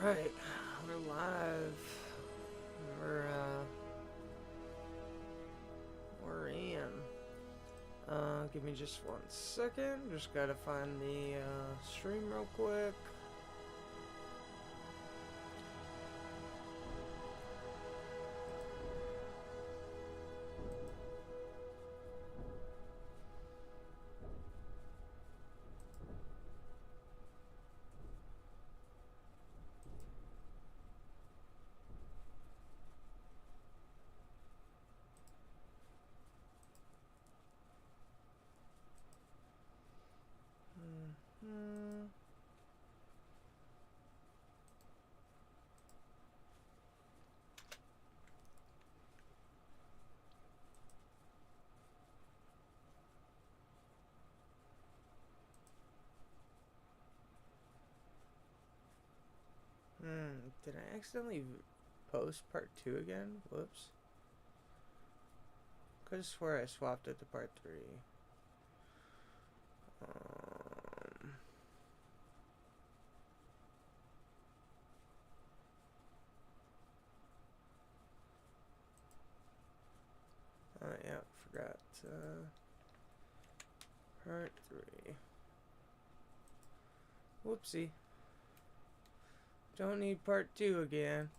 Alright, we're live. We're, we're in. Give me just 1 second. Just gotta find the, stream real quick. Mm-hmm. Did I accidentally post part 2 again? Whoops. Could've swore I swapped it to part 3. Oh yeah, forgot, part 3. Whoopsie. Don't need part 2 again.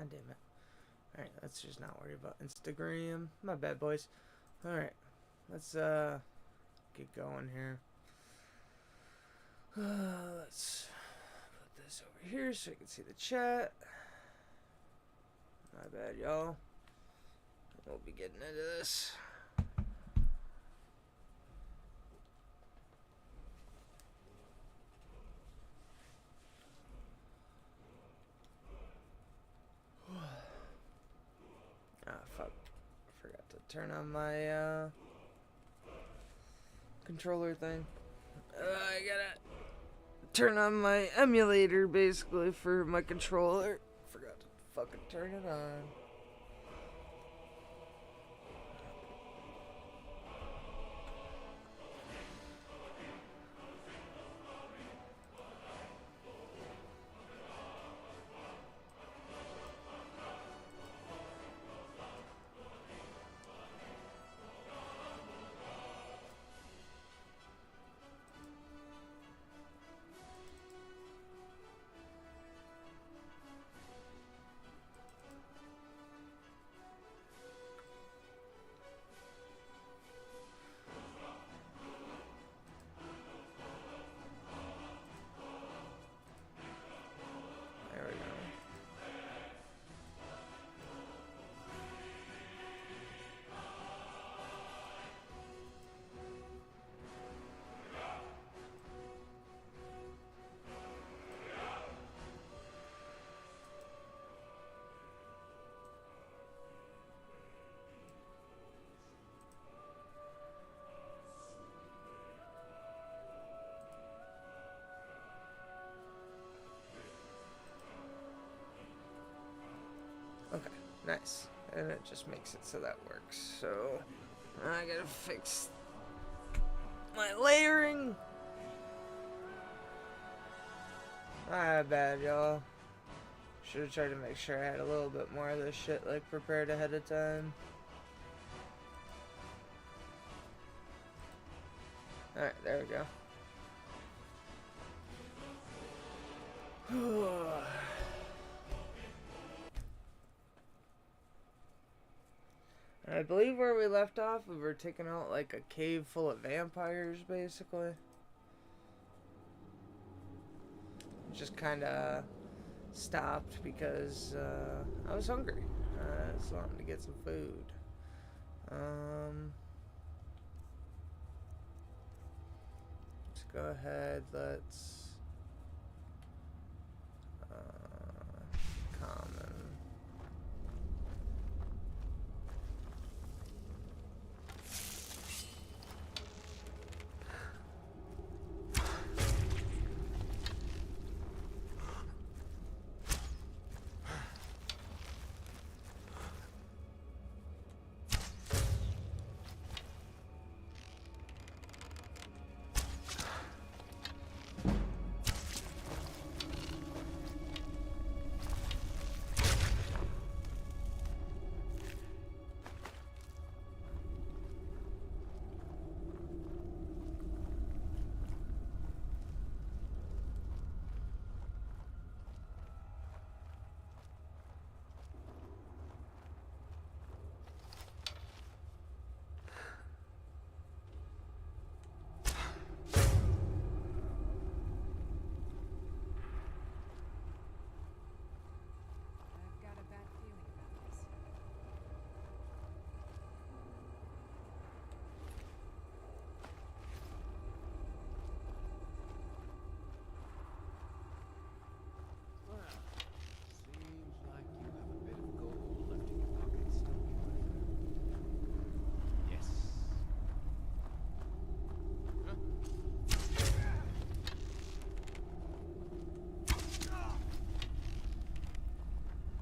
God damn it. Alright, let's just not worry about Instagram. My bad, boys. Alright, let's, get going here. Let's put this over here so you can see the chat. My bad, y'all. We'll be getting into this. Ah, fuck. Forgot to turn on my controller thing. I gotta turn on my emulator basically for my controller. Forgot to fucking turn it on. There we go. Okay, nice. And it just makes it so that works. So, I gotta fix my layering. My bad, y'all. Should've tried to make sure I had a little bit more of this shit, like, prepared ahead of time. Alright, there we go. I believe where we left off, we were taking out like a cave full of vampires, basically. Just kind of stopped because I was hungry. I was wanting to get some food. Let's go ahead. Let's common.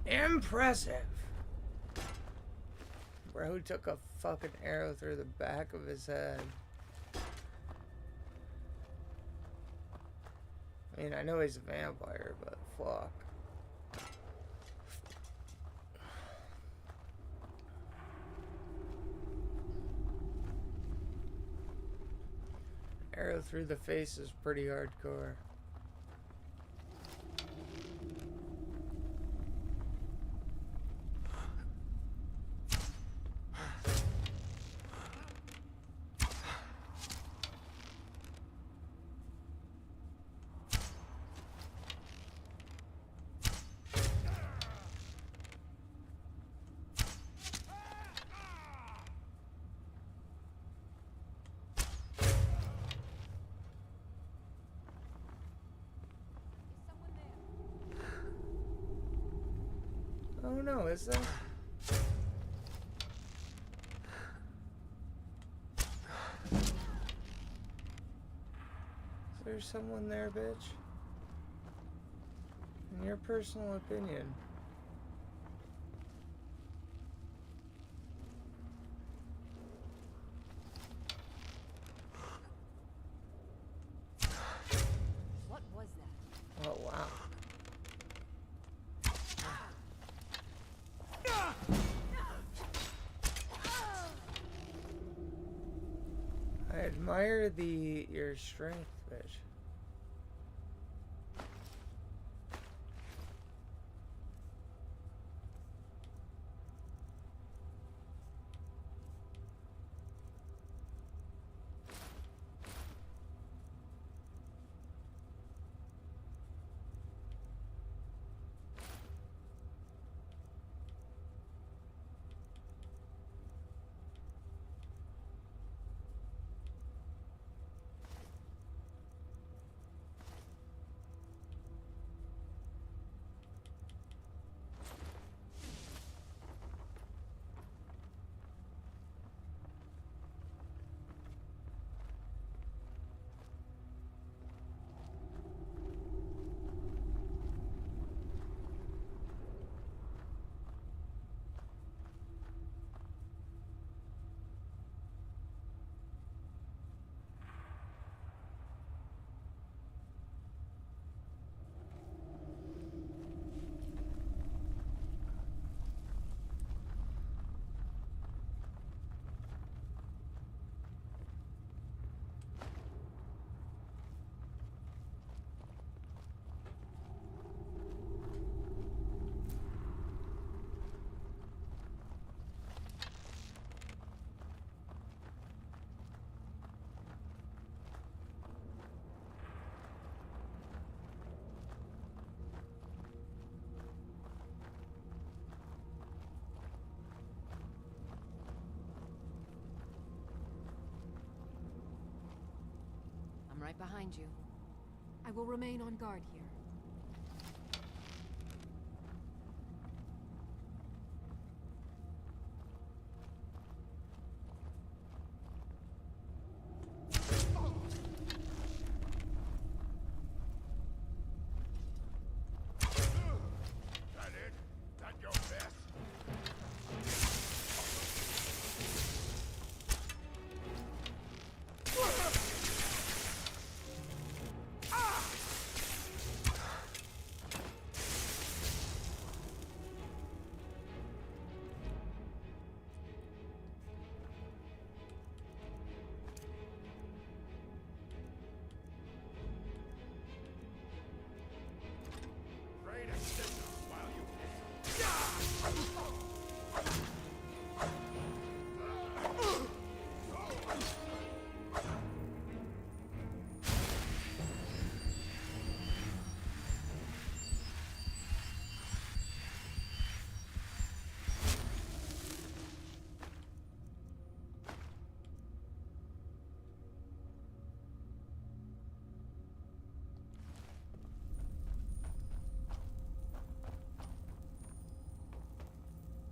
Impressive. Bro took a fucking arrow through the back of his head. I mean, I know he's a vampire, but fuck. Arrow through the face is pretty hardcore. Oh no, is there? Is there someone there, bitch? In your personal opinion. What was that? Oh, wow. I admire your strength, bitch. I'm right behind you. I will remain on guard here.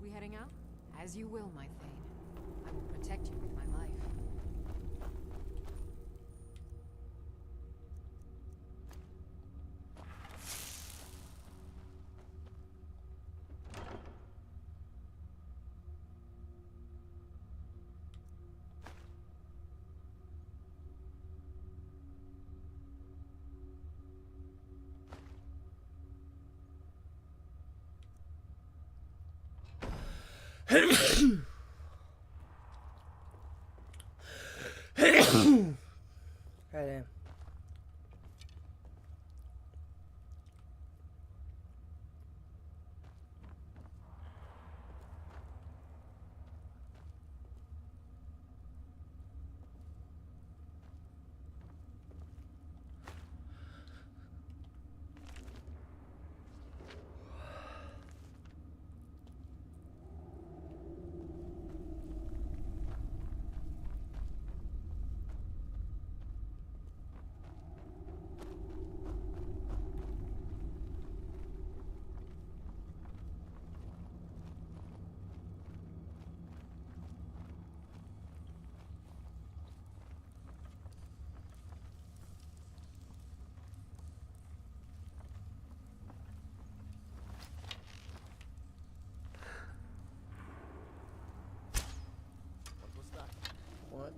We heading out? As you will, my Thane. I will protect you with my life. Goddamn.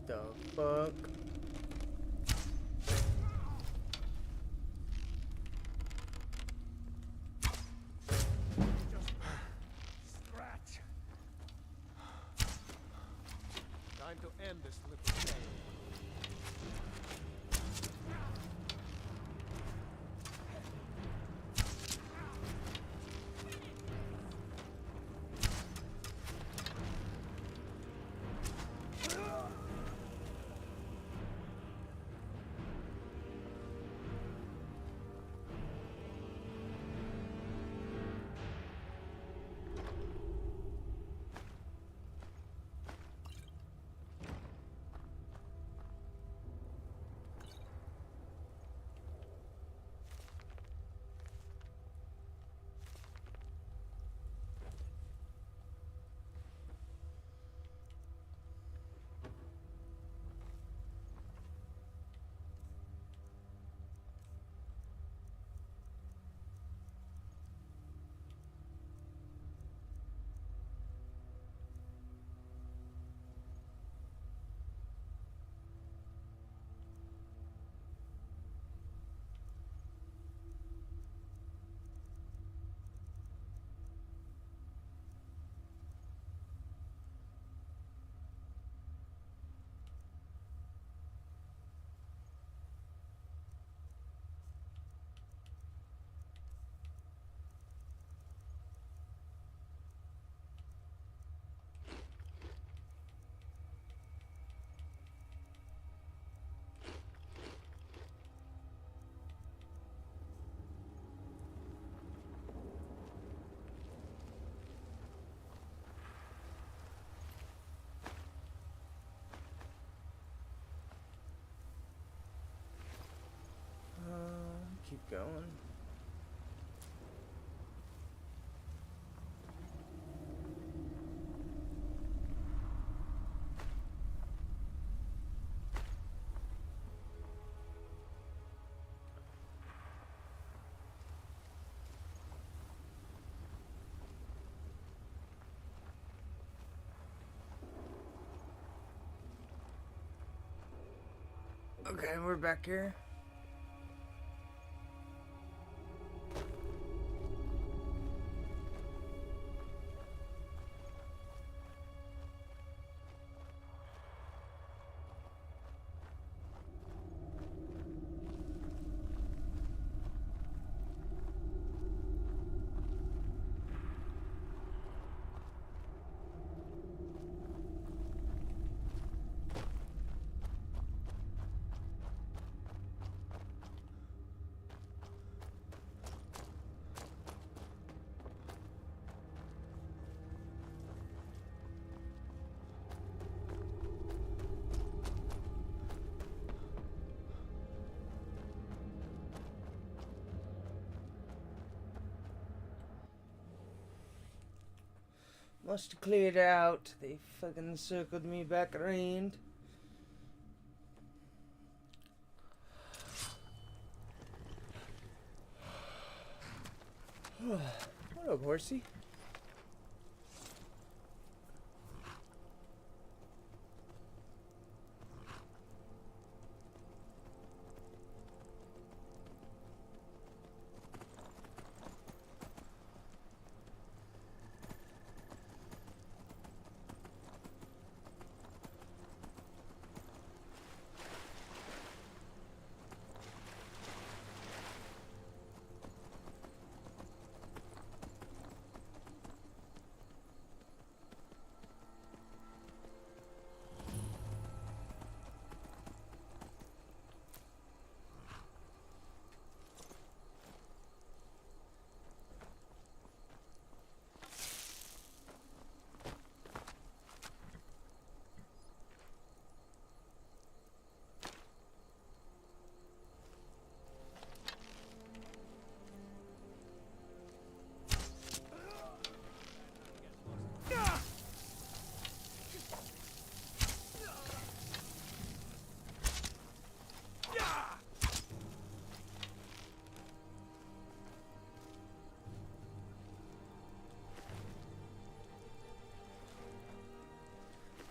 The fuck? Scratch. Time to end this little game. Keep going. Okay, we're back here. Must have cleared out. They fucking circled me back around. What up, horsey?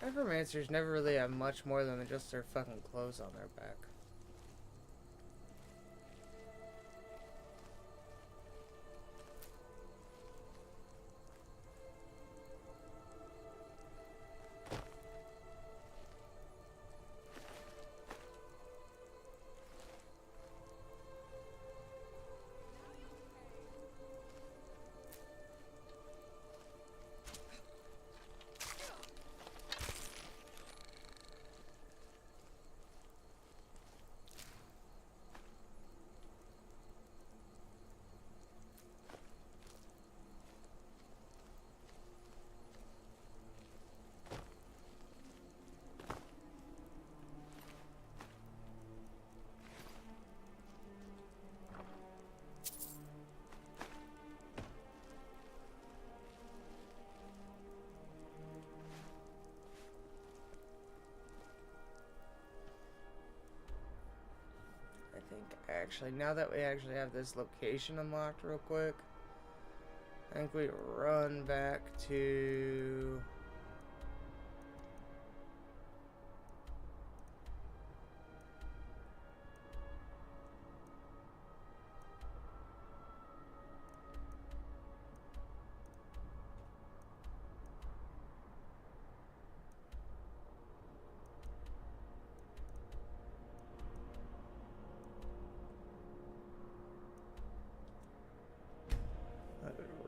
Necromancers never really have much more than just their fucking clothes on their back. I think actually, now that we actually have this location unlocked real quick, I think we run back to...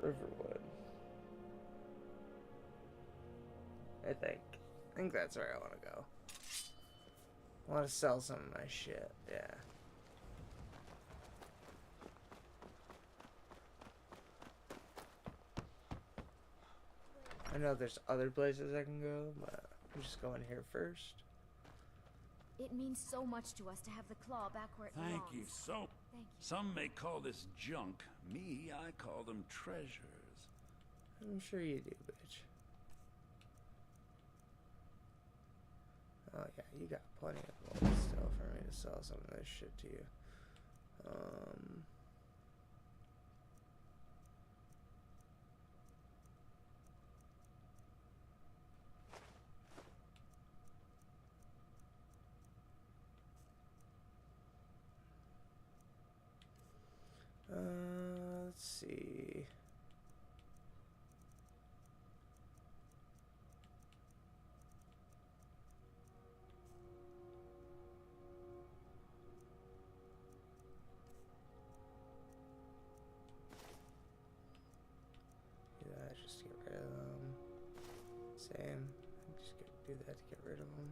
Riverwood. I think that's where I want to go. I want to sell some of my shit, yeah. I know there's other places I can go, but I'm just going here first. It means so much to us to have the claw back where it belongs. Thank you so. Thank you. Some may call this junk. Me, I call them treasures. I'm sure you do, bitch. Oh yeah, you got plenty of gold still for me to sell some of this shit to you. Let's see. Yeah, just get rid of them. Same. Just do that to get rid of them.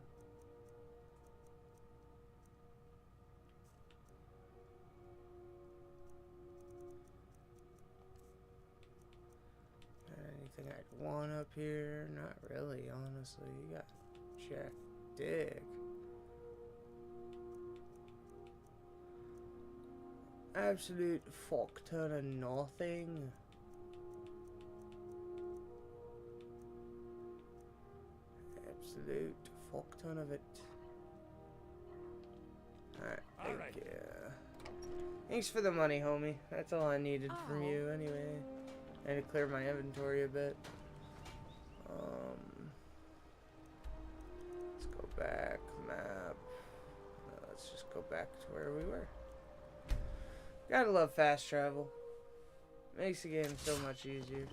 Anything I'd want up here? Not really, honestly. You got Jack Dick. Absolute fuck ton of nothing. Absolute fuck ton of it. Alright, thank you. Thanks for the money, homie. That's all I needed from you, anyway. I had to clear my inventory a bit. Let's go back, map. Let's just go back to where we were. Gotta love fast travel. Makes the game so much easier.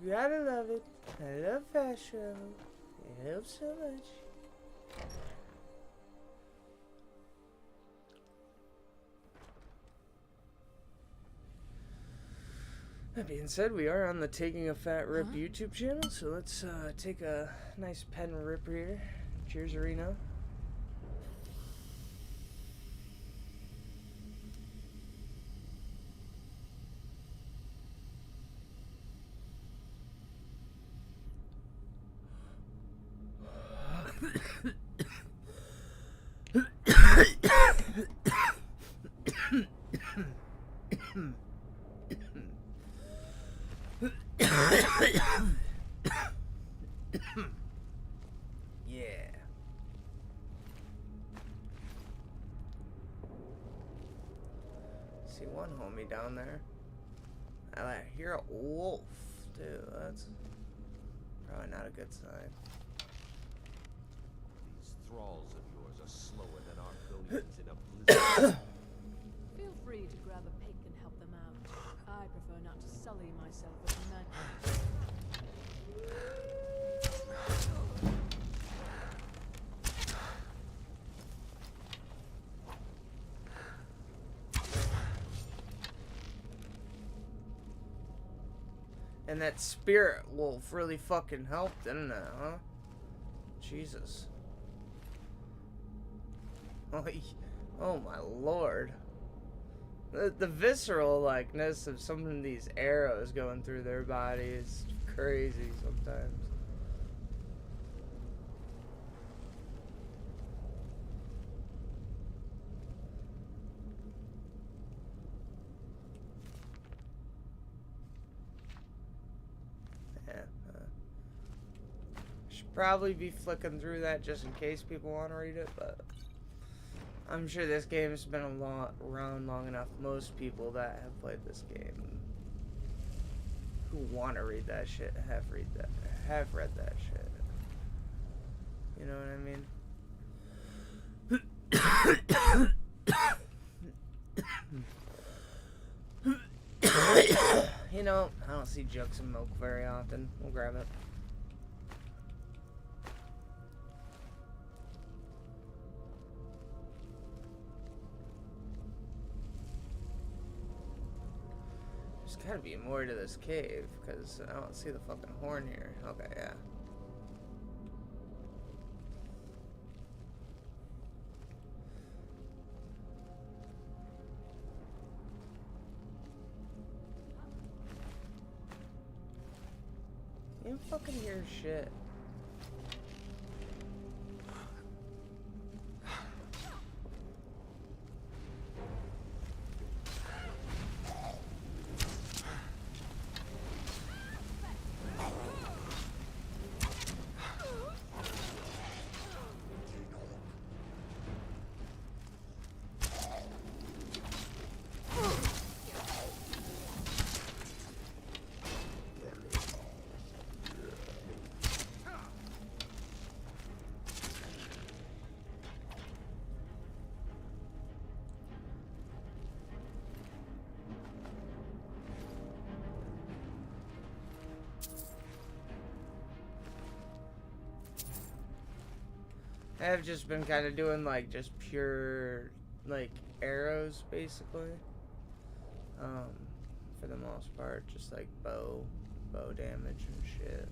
Gotta love it. I love fast travel. It helps so much. That being said, we are on the Taking a Fat Rip YouTube channel, so let's take a nice pen rip here. Cheers, Arena. Yeah. See one homie down there. I hear a wolf, too. That's probably not a good sign. These thralls of yours are slower than Argonians in a blizzard. Feel free to grab a pick and help them out. I prefer not to sully myself with madness. And that spirit wolf really fucking helped, didn't it, huh? Jesus. Oh my lord. The visceral likeness of some of these arrows going through their body is crazy sometimes. Probably be flicking through that just in case people want to read it, but I'm sure this game's been around long enough. Most people that have played this game who want to read that shit have read that shit. You know what I mean? You know, I don't see jugs of milk very often. We'll grab it. There's gotta be more to this cave, because I don't see the fucking horn here. Okay, yeah. You don't fucking hear shit. I've just been kind of doing like just pure like arrows basically, for the most part, just like bow damage and shit.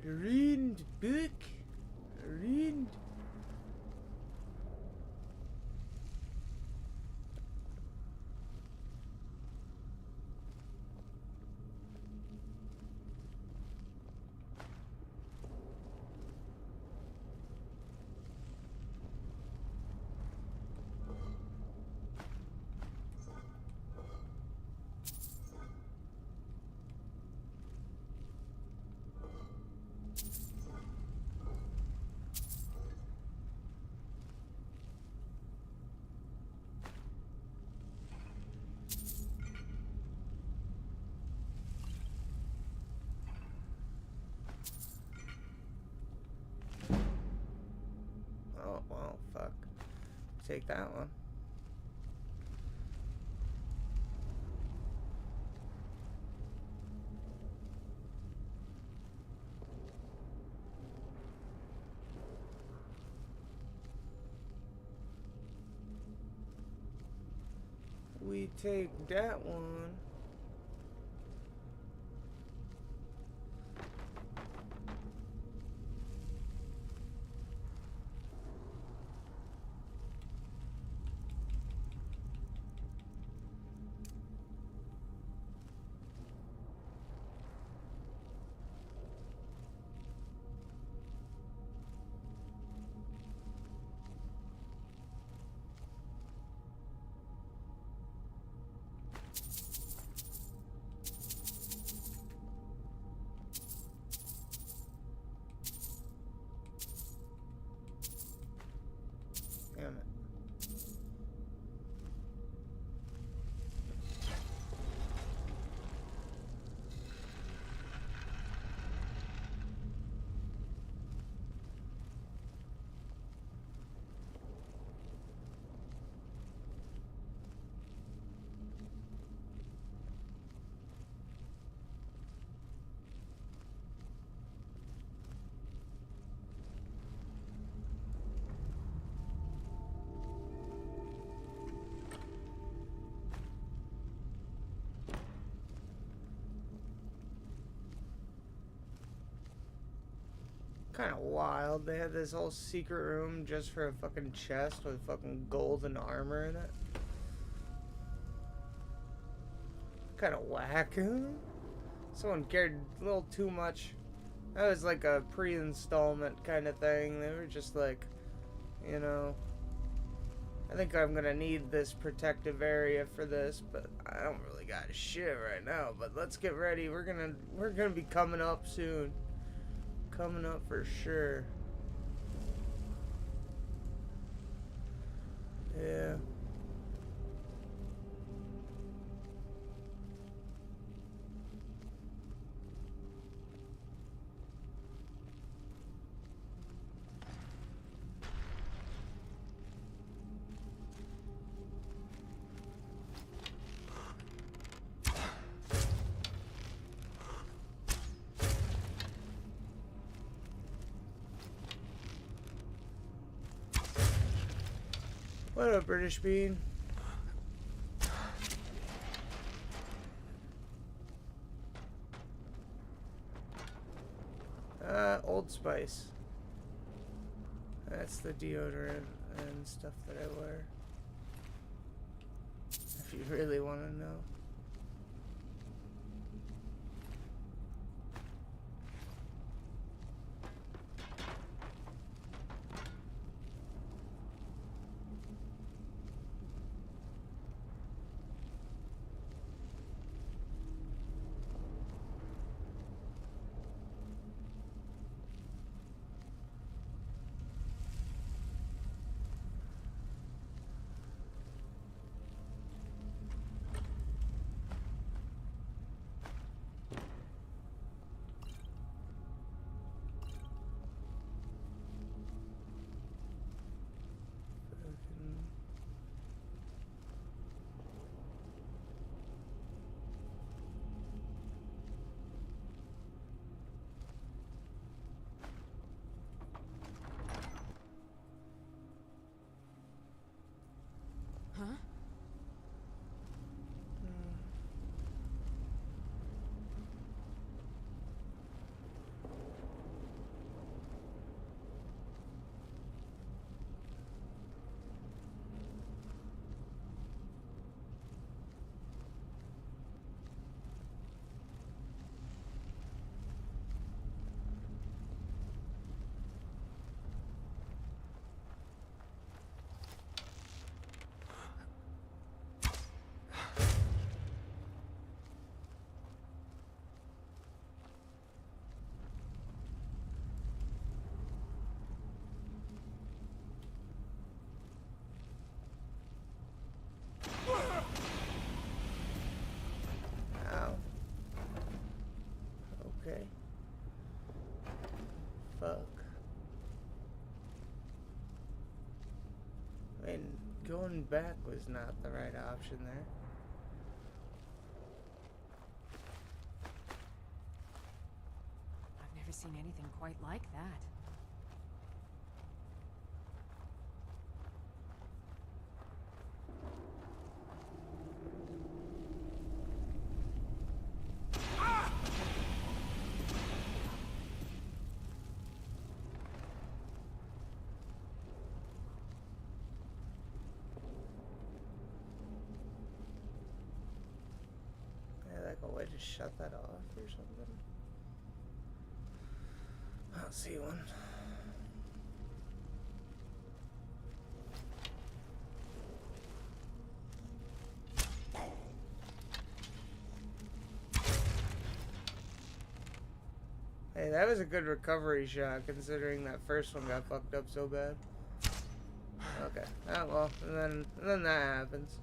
Rind book. Rind. take that one. We take that one. Damn it. Kind of wild. They had this whole secret room just for a fucking chest with fucking golden armor in it. Kind of whack. Someone cared a little too much. That was like a pre-installment kind of thing. They were just like, you know, I think I'm gonna need this protective area for this, but I don't really got shit right now. But let's get ready. We're gonna be coming up soon. Coming up for sure. Yeah. What up, British Bean? Old Spice. That's the deodorant and stuff that I wear. If you really want to know. Going back was not the right option there. I've never seen anything quite like that. Like a way to shut that off or something. I don't see one. Hey, that was a good recovery shot considering that first one got fucked up so bad. Okay. Oh well, and then that happens.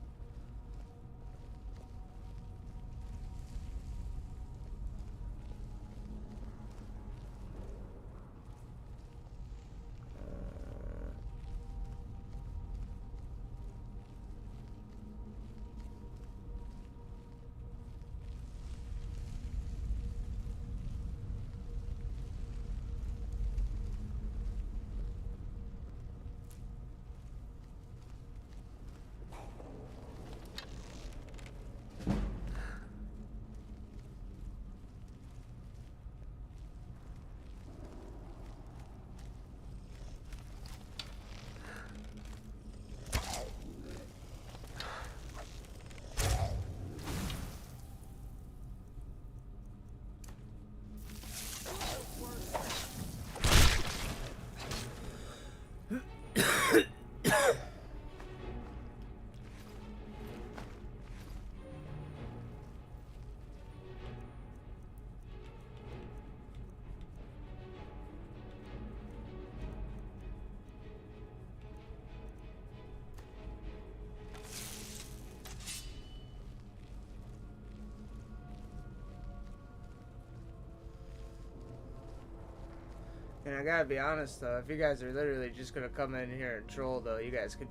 And I gotta be honest though, if you guys are literally just gonna come in here and troll though, you guys could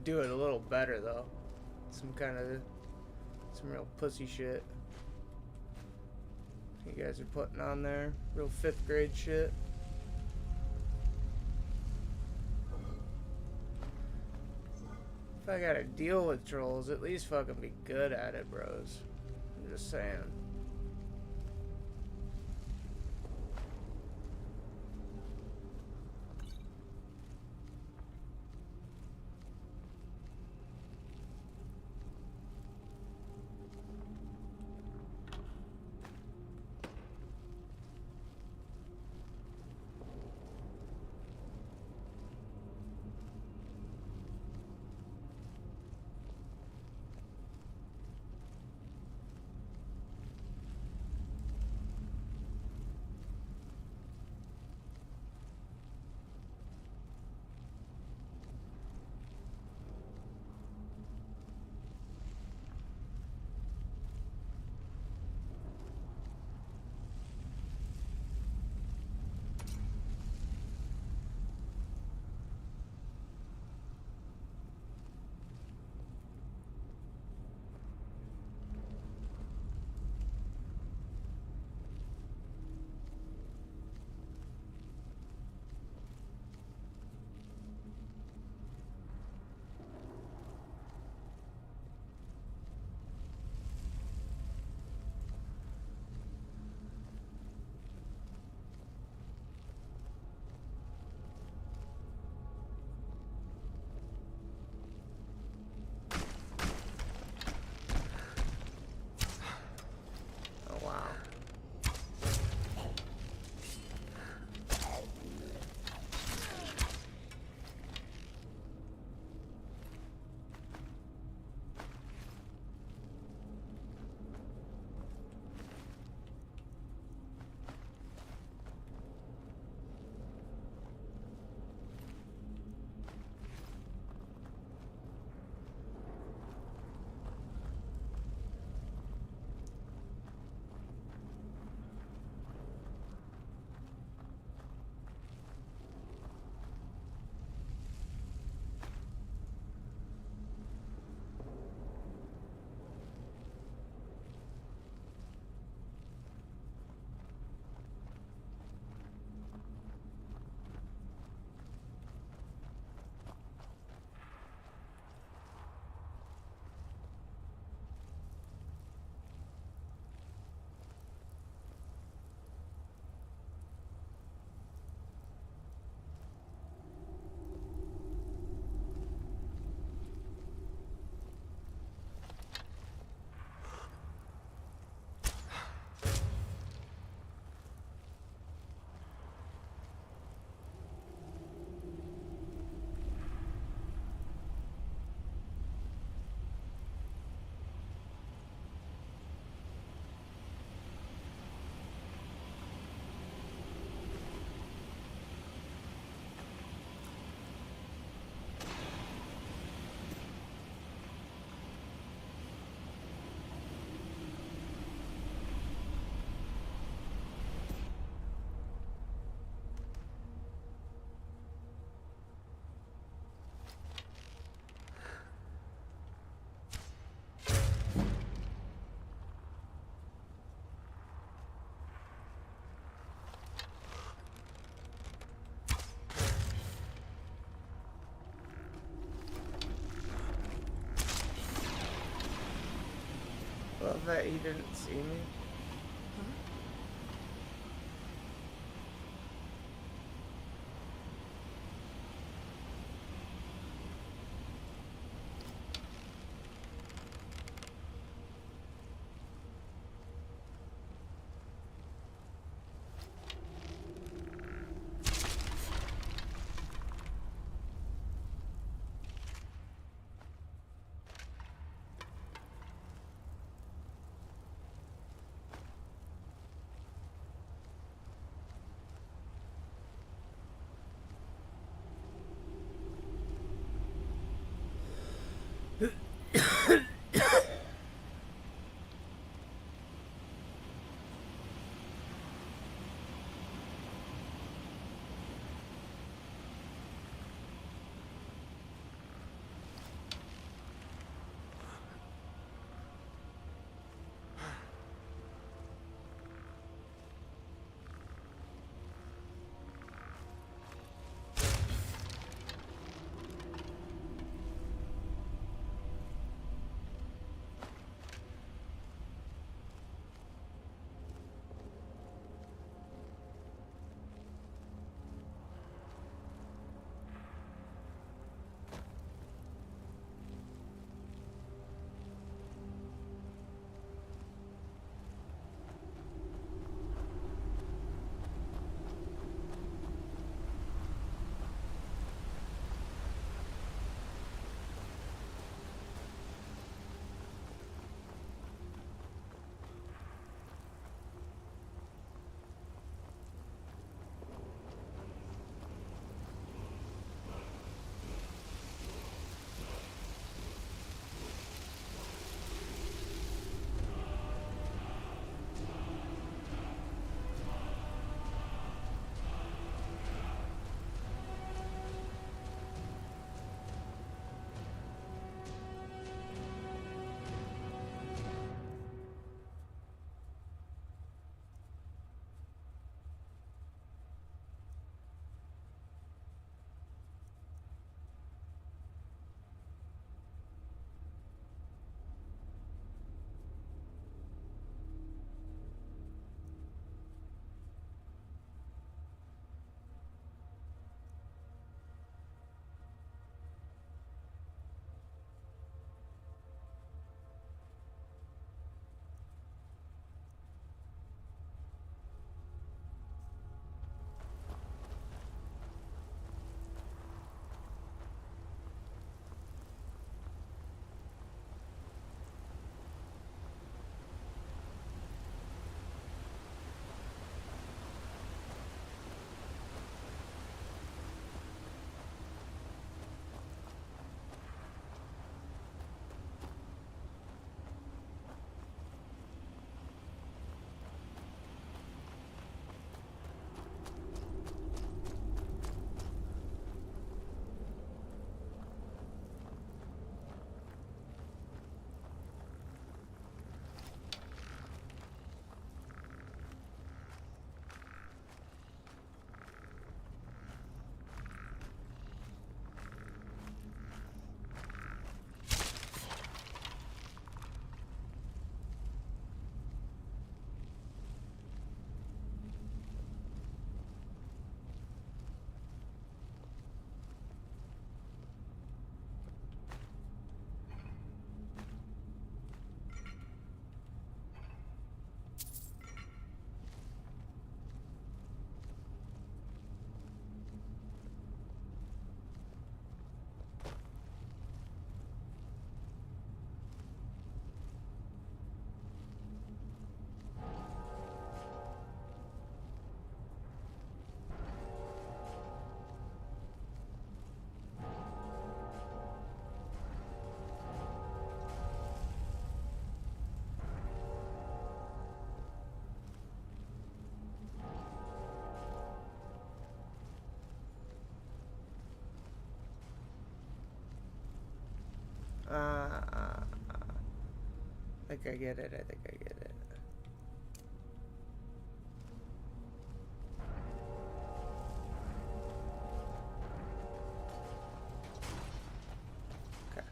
do it a little better though. Some real pussy shit you guys are putting on there. Real 5th grade shit. If I gotta deal with trolls, at least fucking be good at it, bros. I'm just saying. Love that he didn't see me. I think I get it. I think I get it. Okay.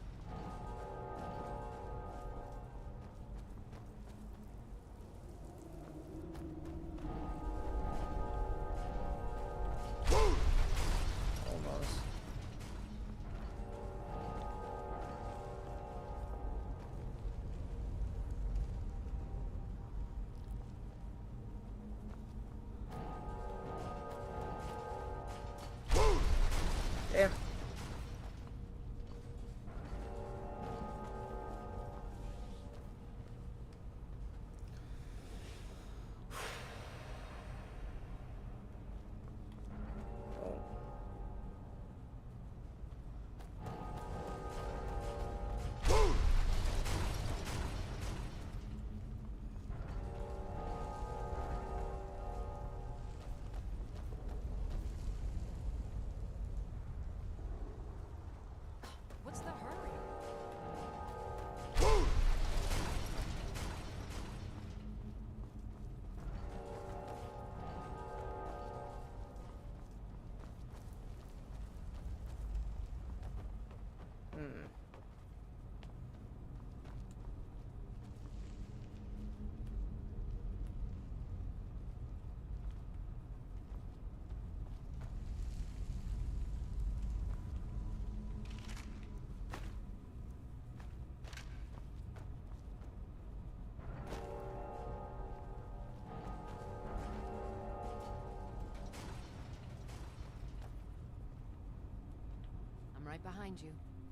right behind you.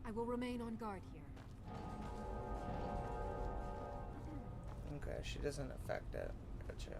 I will remain on guard here. Okay, she doesn't affect it. Gotcha.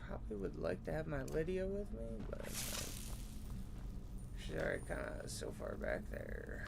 Probably would like to have my Lydia with me, but she's already kind of so far back there.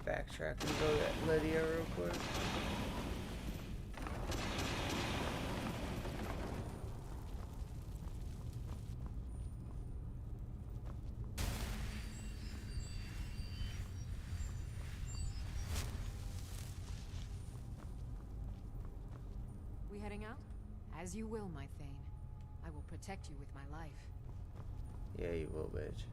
Backtrack and go get Lydia real quick. We heading out? As you will, my Thane. I will protect you with my life. Yeah, you will, bitch.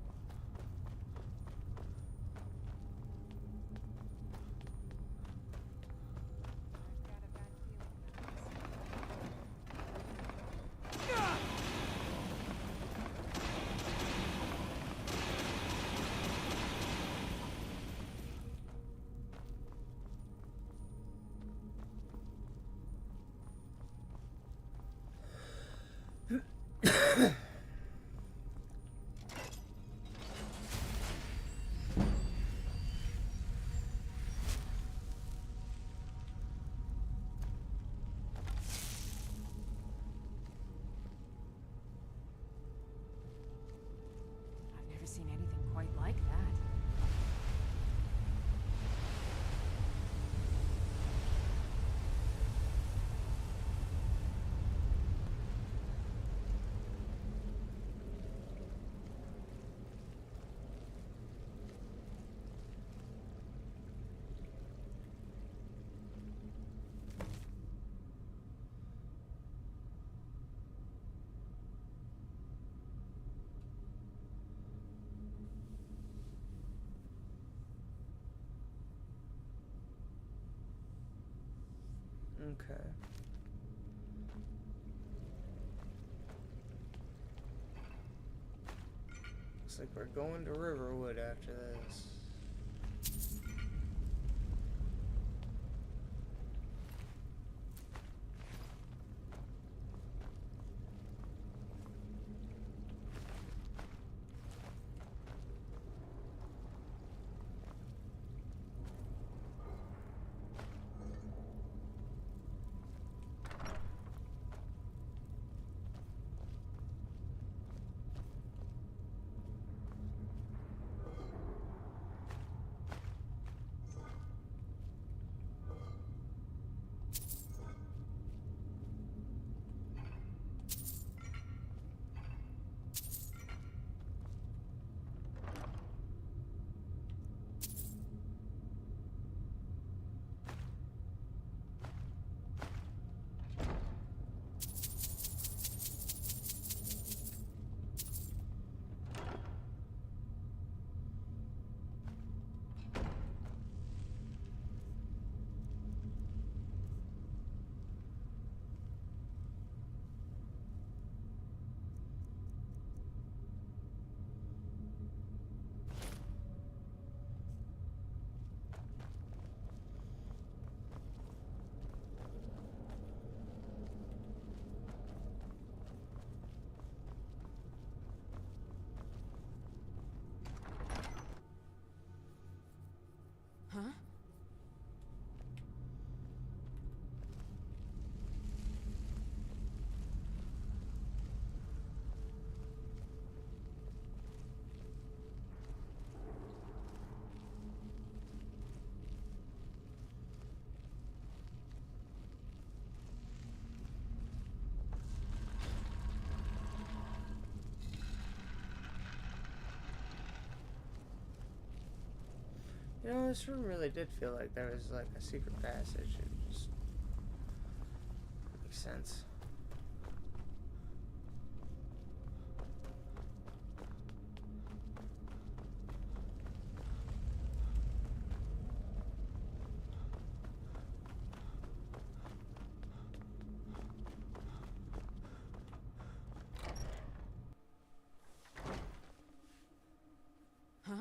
I've never seen anything quite like that. Okay. Looks like we're going to Riverwood after this. You know, this room really did feel like there was like a secret passage. It just makes sense. Huh?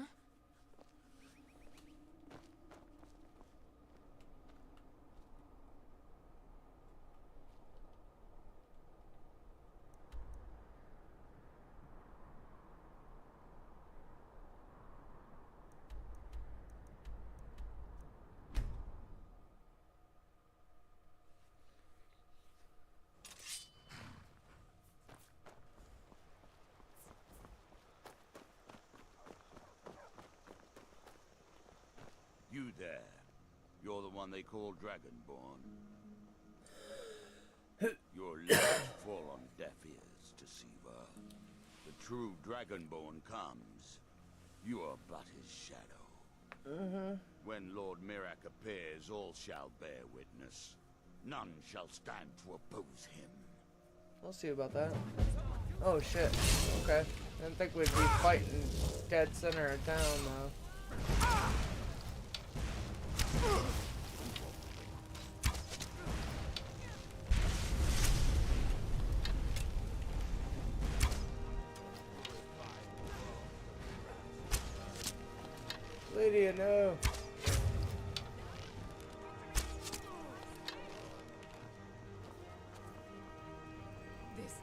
You there. You're the one they call Dragonborn. Your lips fall on deaf ears, Deceiver. The true Dragonborn comes. You are but his shadow. When Lord Mirak appears, all shall bear witness. None shall stand to oppose him. We'll see about that. Oh shit. Okay. Didn't think we'd be fighting dead center of town though. Lydia, no. This.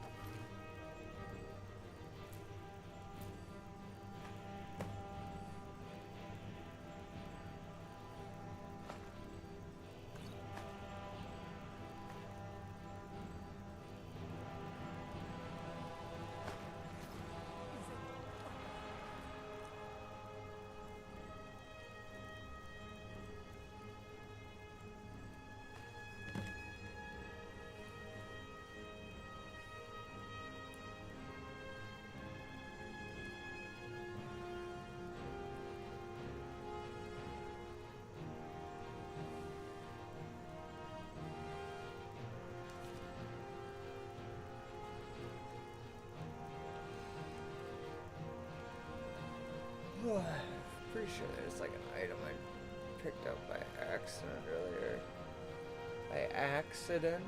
Pretty sure there's like an item I picked up by accident earlier. By accident?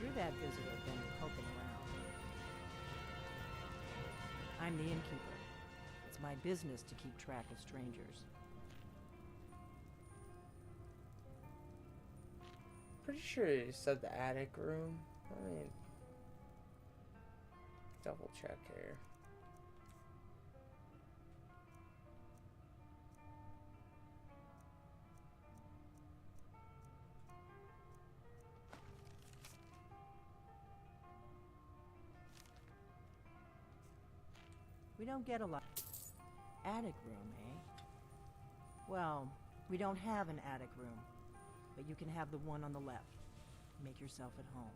You're that visitor been poking around. I'm the innkeeper. It's my business to keep track of strangers. Pretty sure you said the attic room. I mean, double check here. We don't get a lot. Attic room, eh? Well, we don't have an attic room, but you can have the one on the left. Make yourself at home.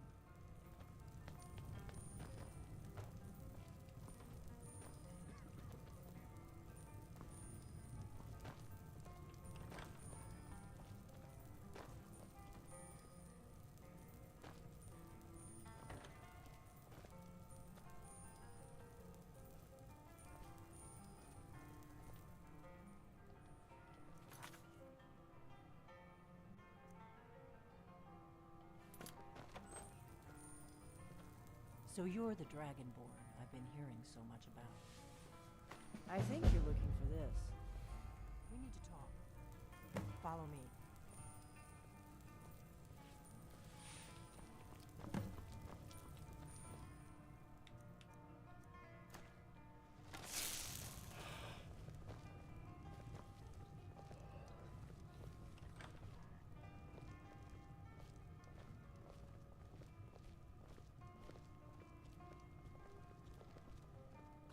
So you're the Dragonborn I've been hearing so much about. I think you're looking for this. We need to talk. Follow me.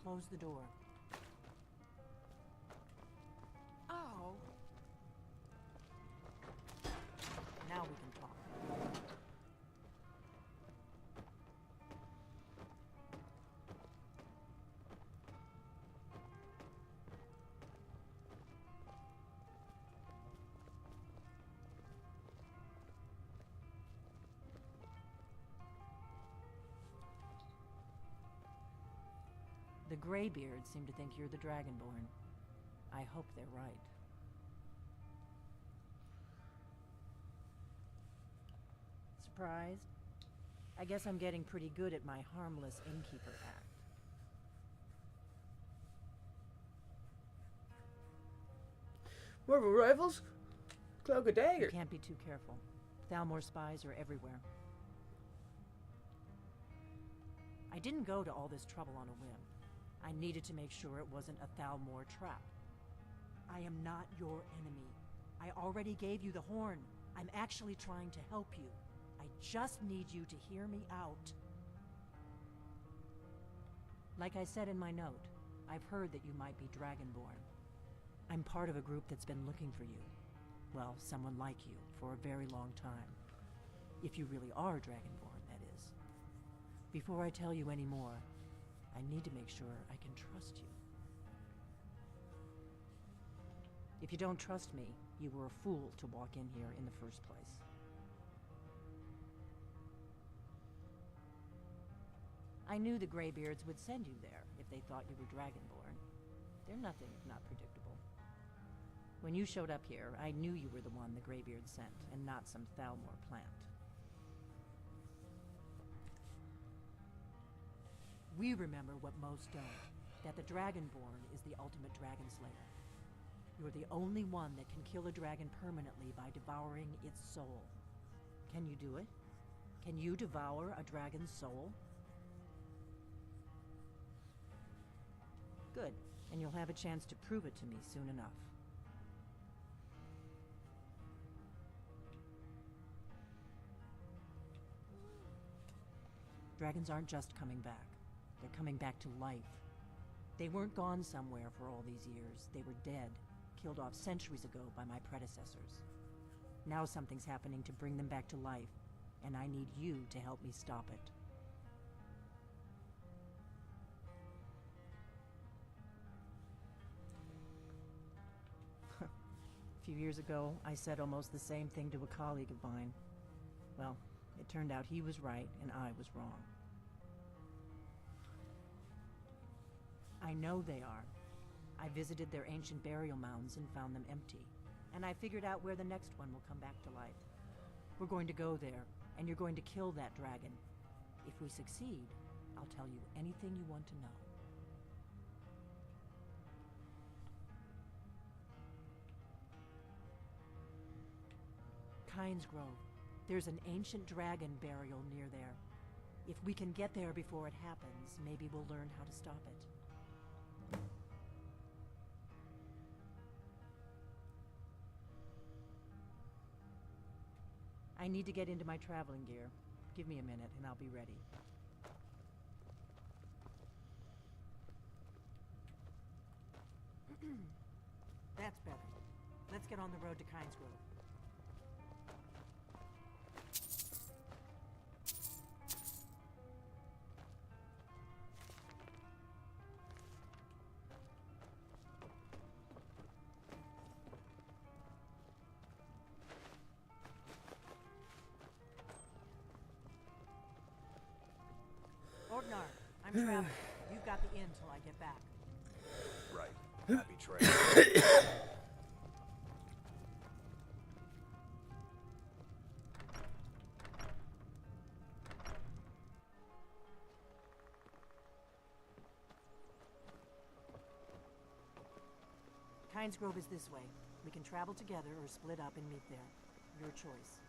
Close the door. Oh. Now we can talk. The Greybeards seem to think you're the Dragonborn. I hope they're right. Surprised? I guess I'm getting pretty good at my harmless innkeeper act. Marvel rifles? Cloak a You dagger. can't be too careful. Thalmor spies are everywhere. I didn't go to all this trouble on a whim. I needed to make sure it wasn't a Thalmor trap. I am not your enemy. I already gave you the horn. I'm actually trying to help you. I just need you to hear me out. Like I said in my note, I've heard that you might be Dragonborn. I'm part of a group that's been looking for you. Well, someone like you, for a very long time. If you really are Dragonborn, that is. Before I tell you any more, I need to make sure I can trust you. If you don't trust me, you were a fool to walk in here in the first place. I knew the Greybeards would send you there if they thought you were Dragonborn. They're nothing if not predictable. When you showed up here, I knew you were the one the Greybeards sent, and not some Thalmor plant. We remember what most don't, that the Dragonborn is the ultimate dragon slayer. You're the only one that can kill a dragon permanently by devouring its soul. Can you do it? Can you devour a dragon's soul? Good, and you'll have a chance to prove it to me soon enough. Dragons aren't just coming back. They're coming back to life. They weren't gone somewhere for all these years. They were dead, killed off centuries ago by my predecessors. Now something's happening to bring them back to life, and I need you to help me stop it. A few years ago, I said almost the same thing to a colleague of mine. Well, it turned out he was right and I was wrong. I know they are. I visited their ancient burial mounds and found them empty. And I figured out where the next one will come back to life. We're going to go there, and you're going to kill that dragon. If we succeed, I'll tell you anything you want to know. Kynes Grove. There's an ancient dragon burial near there. If we can get there before it happens, maybe we'll learn how to stop it. I need to get into my traveling gear. Give me a minute and I'll be ready. That's better. Let's get on the road to Kynes Grove. Ordnar, I'm traveling. You've got the inn till I get back. Right. Not betrayed. Kynes Grove is this way. We can travel together or split up and meet there. Your choice.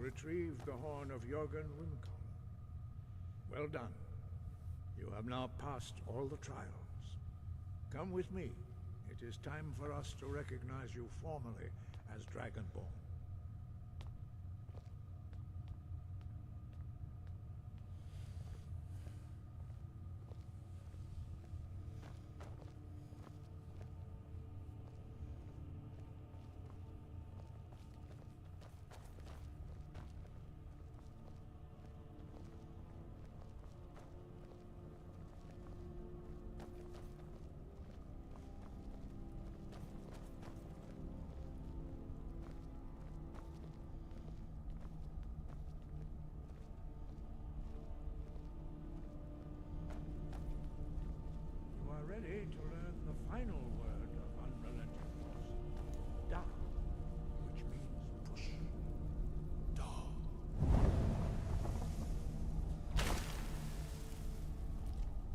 retrieved the horn of Jörgen Wimcom. Well done. You have now passed all the trials. Come with me. It is time for us to recognize you formally as Dragonborn. Ready to learn the final word of unrelenting force. Da, which means push. Da.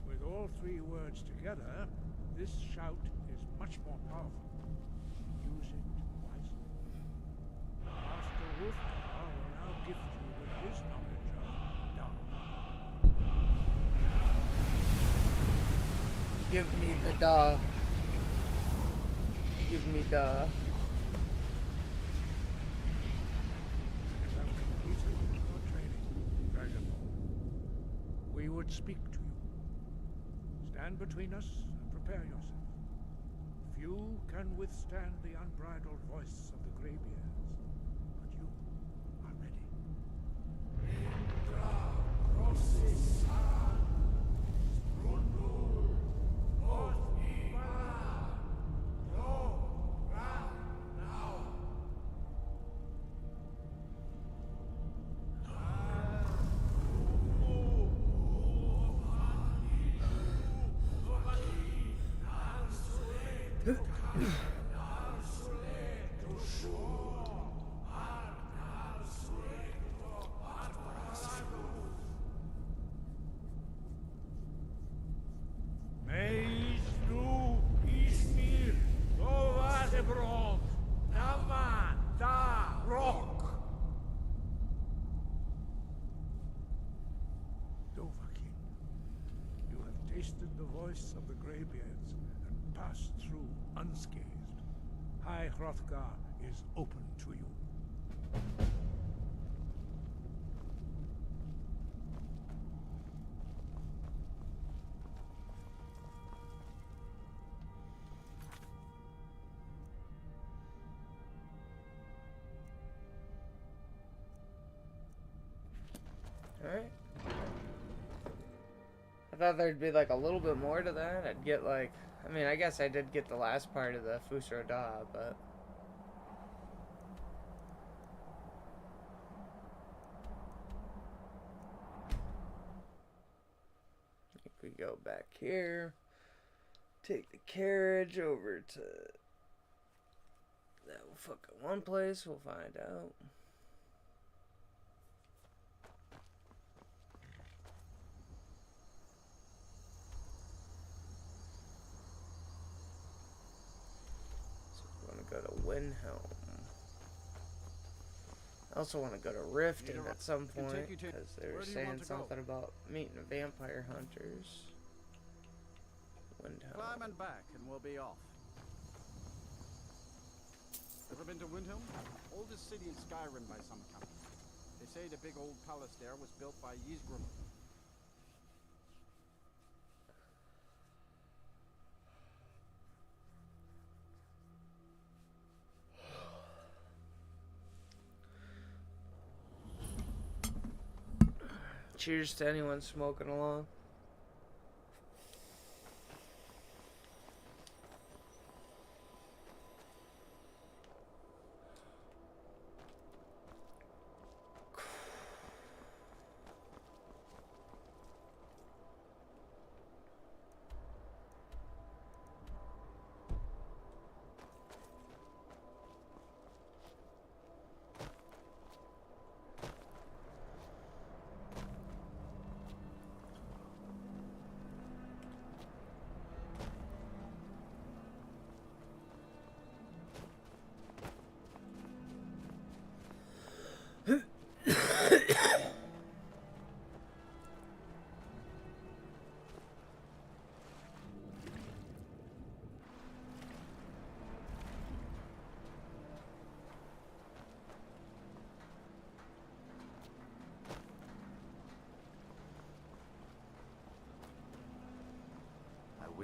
With all three words together, this shout is much more powerful. Use it wisely. Master Wolfgar will now gift you with his knowledge of Da. Give me the duh. Give me the. As I've completed your training, Dragonborn, we would speak to you. Stand between us and prepare yourself. Few can withstand the unbridled voice of the Greybeards, but you are ready. Tasted the voice of the Greybeards and passed through unscathed. High Hrothgar is open to you. Alright. I thought there'd be like a little bit more to that. I'd get like, I mean, I guess I did get the last part of the Fusro Da, but I think we go back here, take the carriage over to that fucking one place. We'll find out. Go to Windhelm. I also want to go to Riften at some point because they were saying something about meeting vampire hunters. Windhelm. Climb and back, and we'll be off. Ever been to Windhelm? Oldest city in Skyrim by some count. They say the big old palace there was built by Ysgrim. Cheers to anyone smoking along.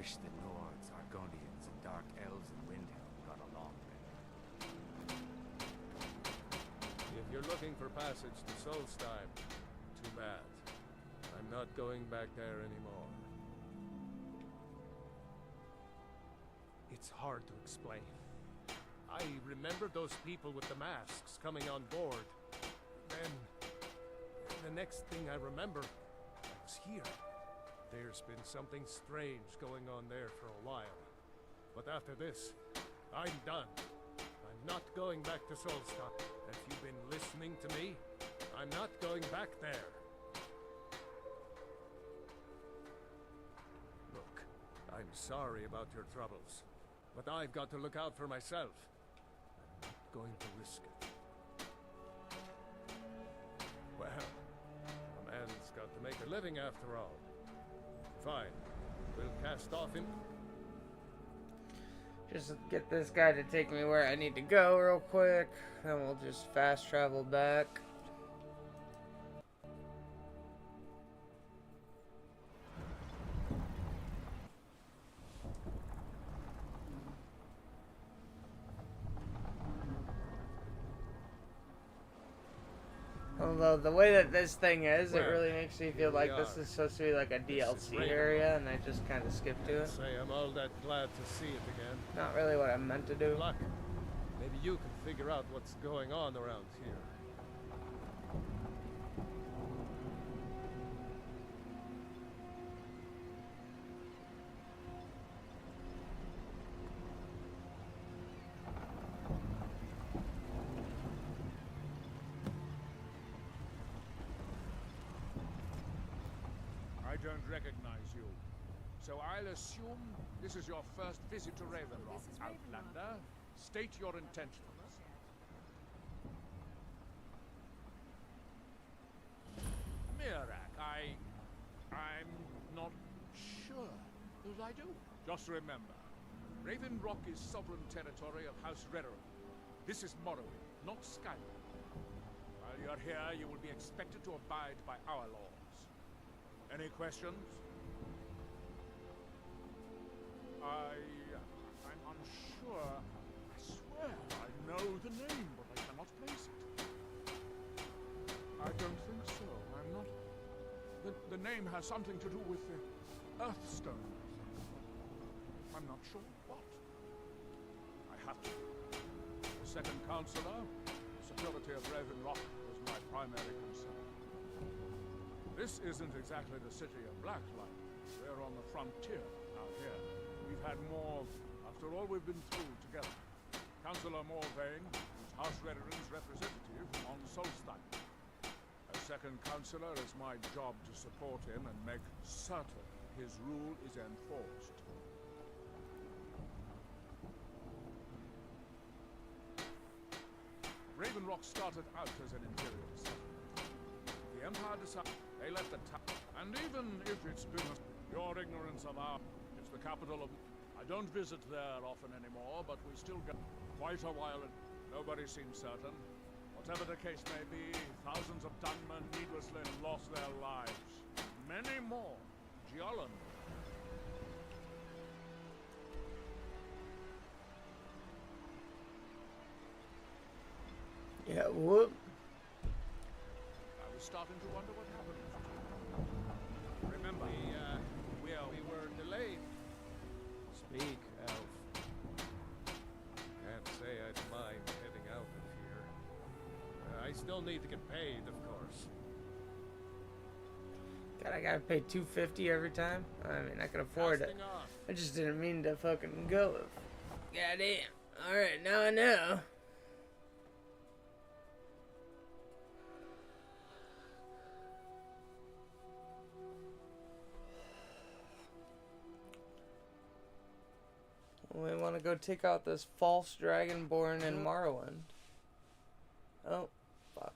wish the Nords, Argonians, and Dark Elves in Windhelm got along better. If you're looking for passage to Solstheim, too bad. I'm not going back there anymore. It's hard to explain. I remember those people with the masks coming on board. Then, the next thing I remember, I was here. There's been something strange going on there for a while. But after this, I'm done. I'm not going back to Solstheim. If you've been listening to me, I'm not going back there. Look, I'm sorry about your troubles, but I've got to look out for myself. I'm not going to risk it. Well, a man's got to make a living after all. Fine. We'll cast off him. Just get this guy to take me where I need to go real quick. Then we'll just fast travel back. Although the way that this thing is, it really makes me feel like this is supposed to be like a DLC area, and I just kind of skipped to it. Say I'm all that glad to see it again. Not really what I meant to do. Luck. Maybe you can figure out what's going on around here. I don't recognize you. So I'll assume this is your first visit to Ravenloft, Outlander. State your intentions. Mirak, I'm not sure that I do. Just remember, Raven Rock is sovereign territory of House Redoran. This is Morrowind, not Skyrim. While you're here, you will be expected to abide by our laws. Any questions? I'm unsure. I swear I know the name, but I cannot place it. I don't think so. I'm not... The name has something to do with the Earthstone, I think. I'm not sure what. I have to. The second counselor, the security of Raven Rock was my primary concern. This isn't exactly the city of Blacklight. We're on the frontier out here. We've had more, after all we've been through together. Councillor Morvain is House Redoran's representative on Solstheim. As second councillor, it's my job to support him and make certain his rule is enforced. Raven Rock started out as an imperial settlement. The Empire decided they left the town, and even if it's been your ignorance of it's the capital of... I don't visit there often anymore, but we still go quite a while, and nobody seems certain. Whatever the case may be, thousands of Dunmen needlessly lost their lives. Many more. Giallan. Yeah, whoop. I was starting to wonder what happened. Remember, we were delayed. Speak, Elf. Can't say I'd mind heading out of here. I still need to get paid, of course. God, I gotta pay $250 every time. I mean, I can afford it. I just didn't mean to fucking go. Goddamn. All right, now I know. We want to go take out this false dragonborn in Morrowind. Oh, fuck.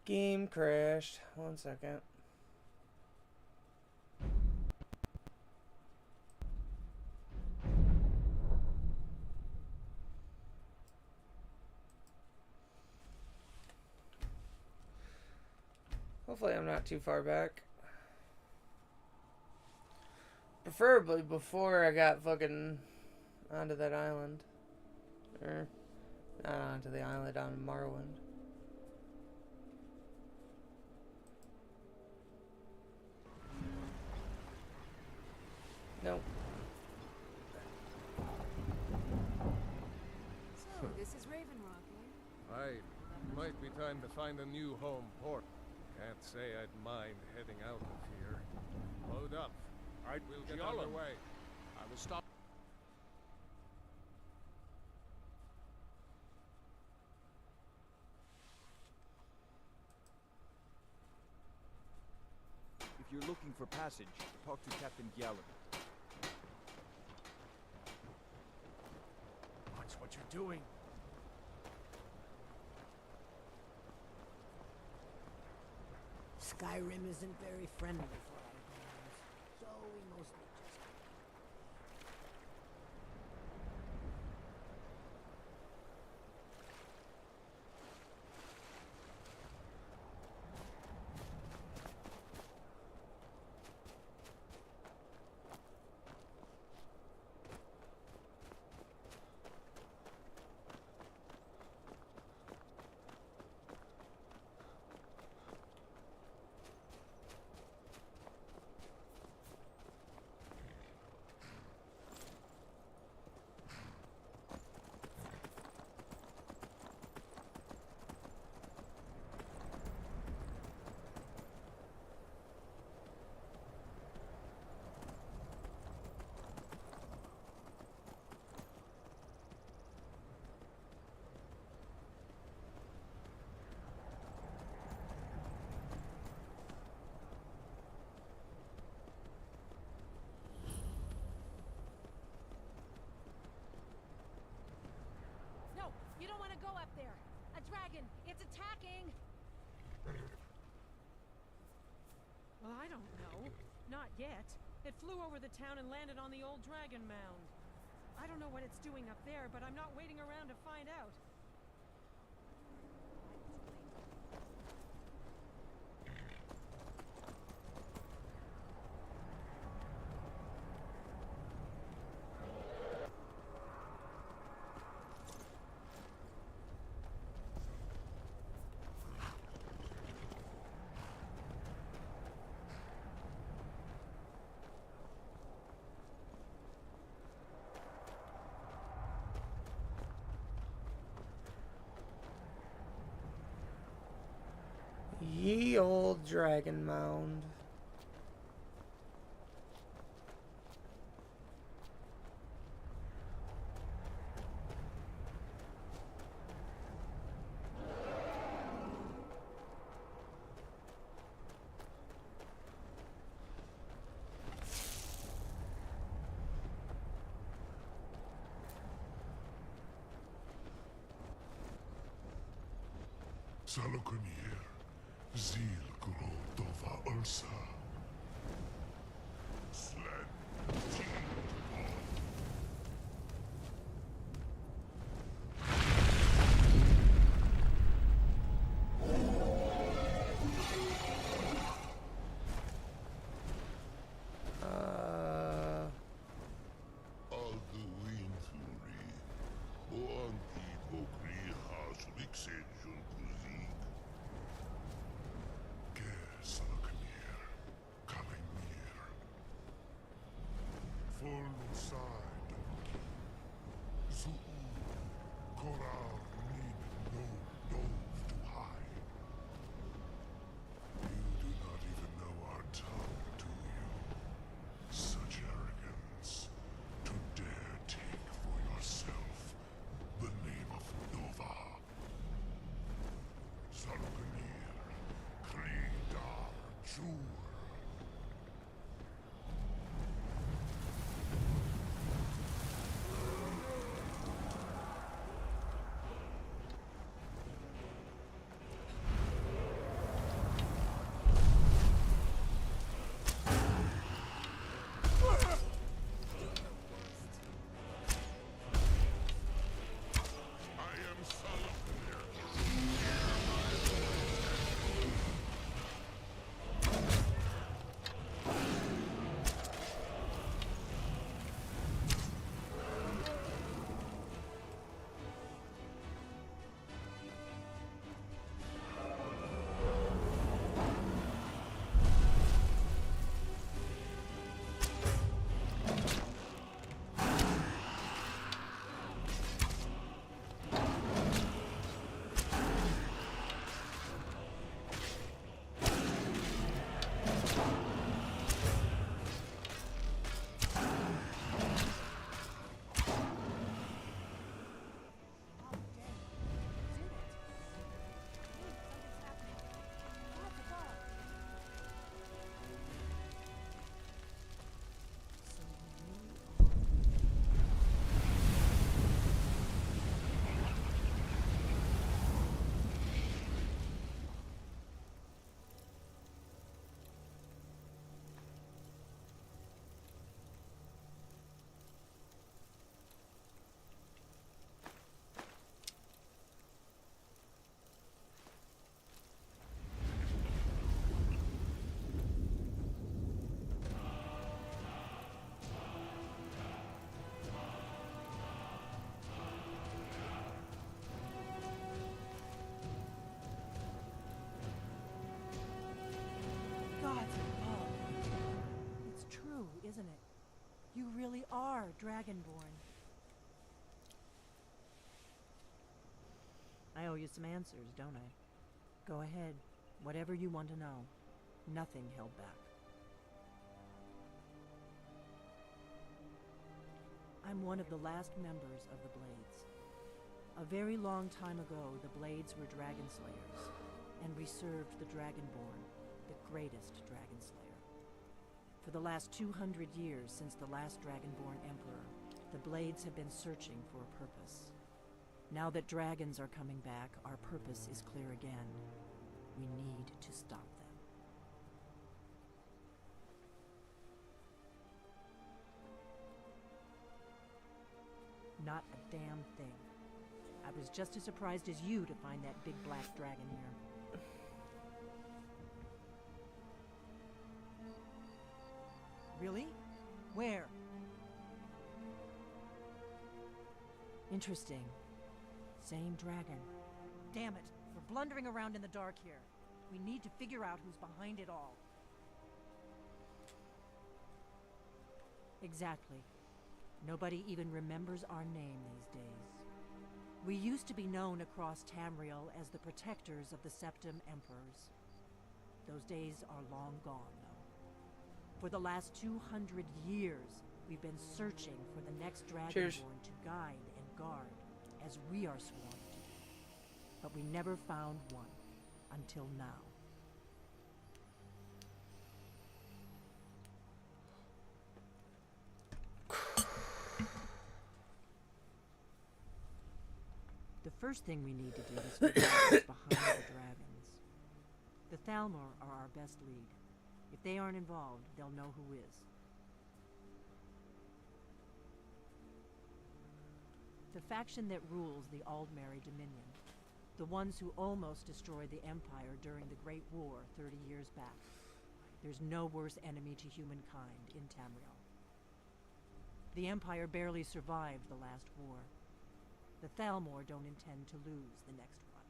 Game crashed. 1 second. Hopefully I'm not too far back. Preferably before I got fucking onto that island. Or, not onto the island, on Morrowind. Nope. So, this is Raven Rock, eh? Right. Might be time to find a new home port. Can't say I'd mind heading out of here. Load up. We'll get underway. I will stop. If you're looking for passage, talk to Captain Gallagher. Watch what you're doing. Skyrim isn't very friendly for outgoings, so we mostly just... No, you don't want to go up there. A dragon, it's attacking. Well, I don't know. Not yet. It flew over the town and landed on the old dragon mound. I don't know what it's doing up there, but I'm not waiting around to find out. Ye old dragon mound. Salokunir, Zil Gro Dova Ursa. Sled are Dragonborn? I owe you some answers, don't I? Go ahead. Whatever you want to know. Nothing held back. I'm one of the last members of the Blades. A very long time ago, the Blades were Dragon Slayers, and we served the Dragonborn, the greatest Dragon Slayer. For the last 200 years since the last Dragonborn Emperor, the Blades have been searching for a purpose. Now that dragons are coming back, our purpose is clear again. We need to stop them. Not a damn thing. I was just as surprised as you to find that big black dragon here. Really? Where? Interesting. Same dragon. Damn it! We're blundering around in the dark here. We need to figure out who's behind it all. Exactly. Nobody even remembers our name these days. We used to be known across Tamriel as the protectors of the Septim Emperors. Those days are long gone, though. For the last 200 years, we've been searching for the next Dragonborn to guide and guard, as we are sworn to do. But we never found one, until now. The first thing we need to do is figure out what's behind the dragons. The Thalmor are our best lead. If they aren't involved, they'll know who is. The faction that rules the Aldmeri Dominion. The ones who almost destroyed the Empire during the Great War 30 years back. There's no worse enemy to humankind in Tamriel. The Empire barely survived the last war. The Thalmor don't intend to lose the next one.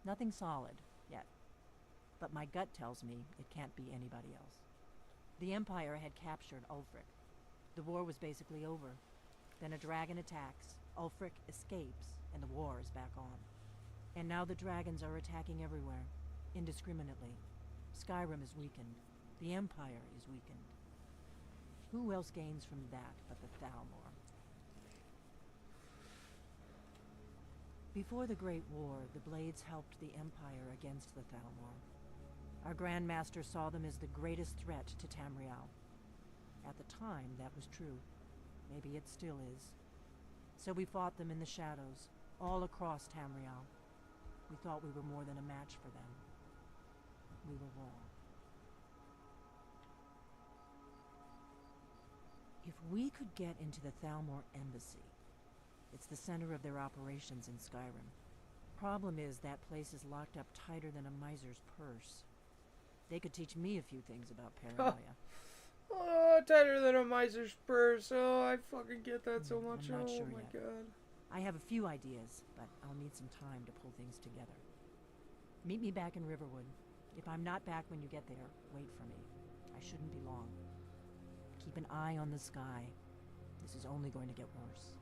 Nothing solid, yet. But my gut tells me it can't be anybody else. The Empire had captured Ulfric. The war was basically over. Then a dragon attacks, Ulfric escapes, and the war is back on. And now the dragons are attacking everywhere, indiscriminately. Skyrim is weakened. The Empire is weakened. Who else gains from that but the Thalmor? Before the Great War, the Blades helped the Empire against the Thalmor. Our Grand Master saw them as the greatest threat to Tamriel. At the time, that was true. Maybe it still is. So we fought them in the shadows, all across Tamriel. We thought we were more than a match for them. We were wrong. If we could get into the Thalmor embassy, it's the center of their operations in Skyrim. Problem is, that place is locked up tighter than a miser's purse. They could teach me a few things about paranoia. Oh, tighter than a miser's purse. Oh, I fucking get that so much. I'm not oh sure my yet. god. I have a few ideas, but I'll need some time to pull things together. Meet me back in Riverwood. If I'm not back when you get there, wait for me. I shouldn't be long. Keep an eye on the sky. This is only going to get worse.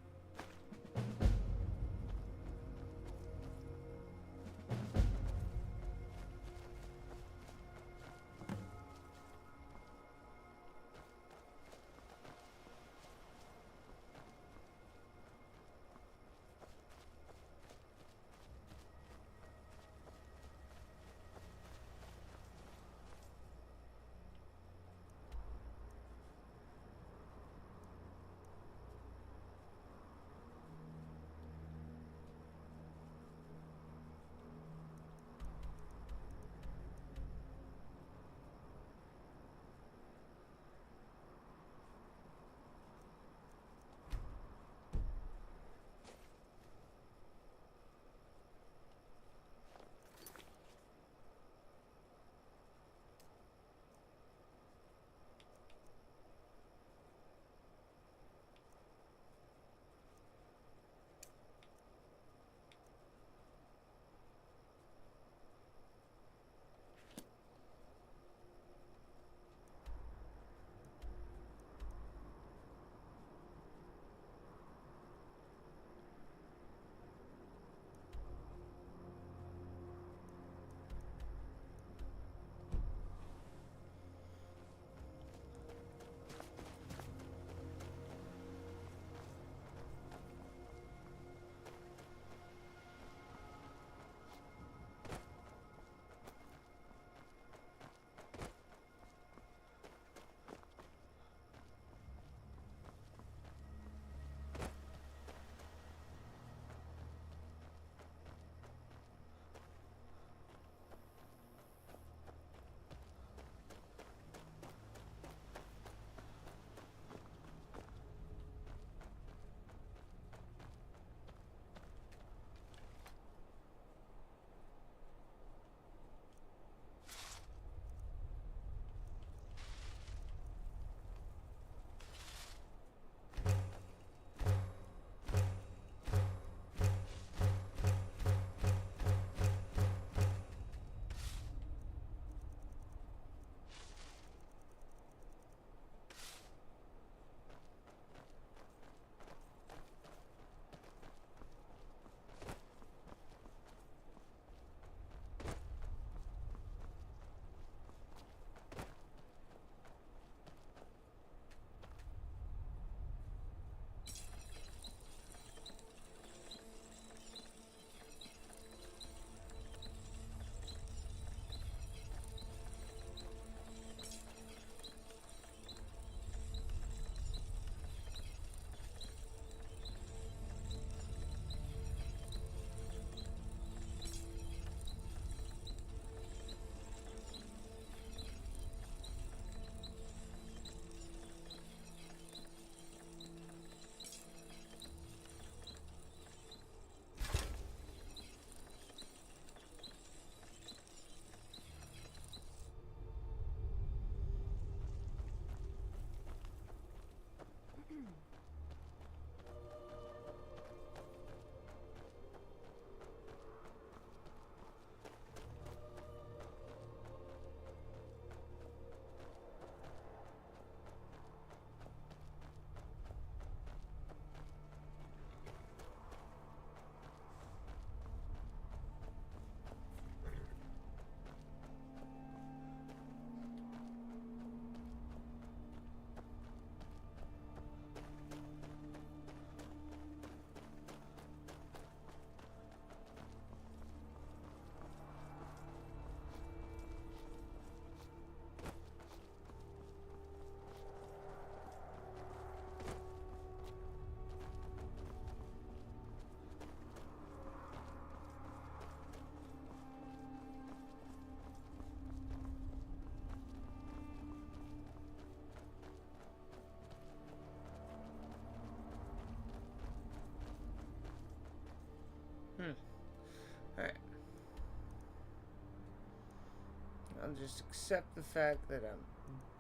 just accept the fact that I'm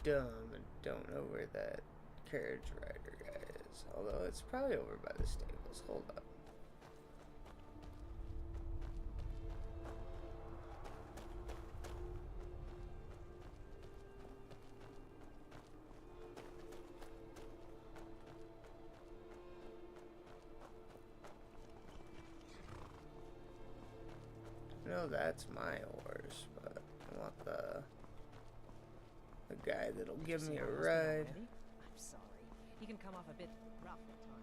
dumb and don't know where that carriage rider guy is. Although it's probably over by the stables. Hold up. No, that's my horse, but I want the guy that'll give me a ride. I'm sorry. He can come off a bit rough at times.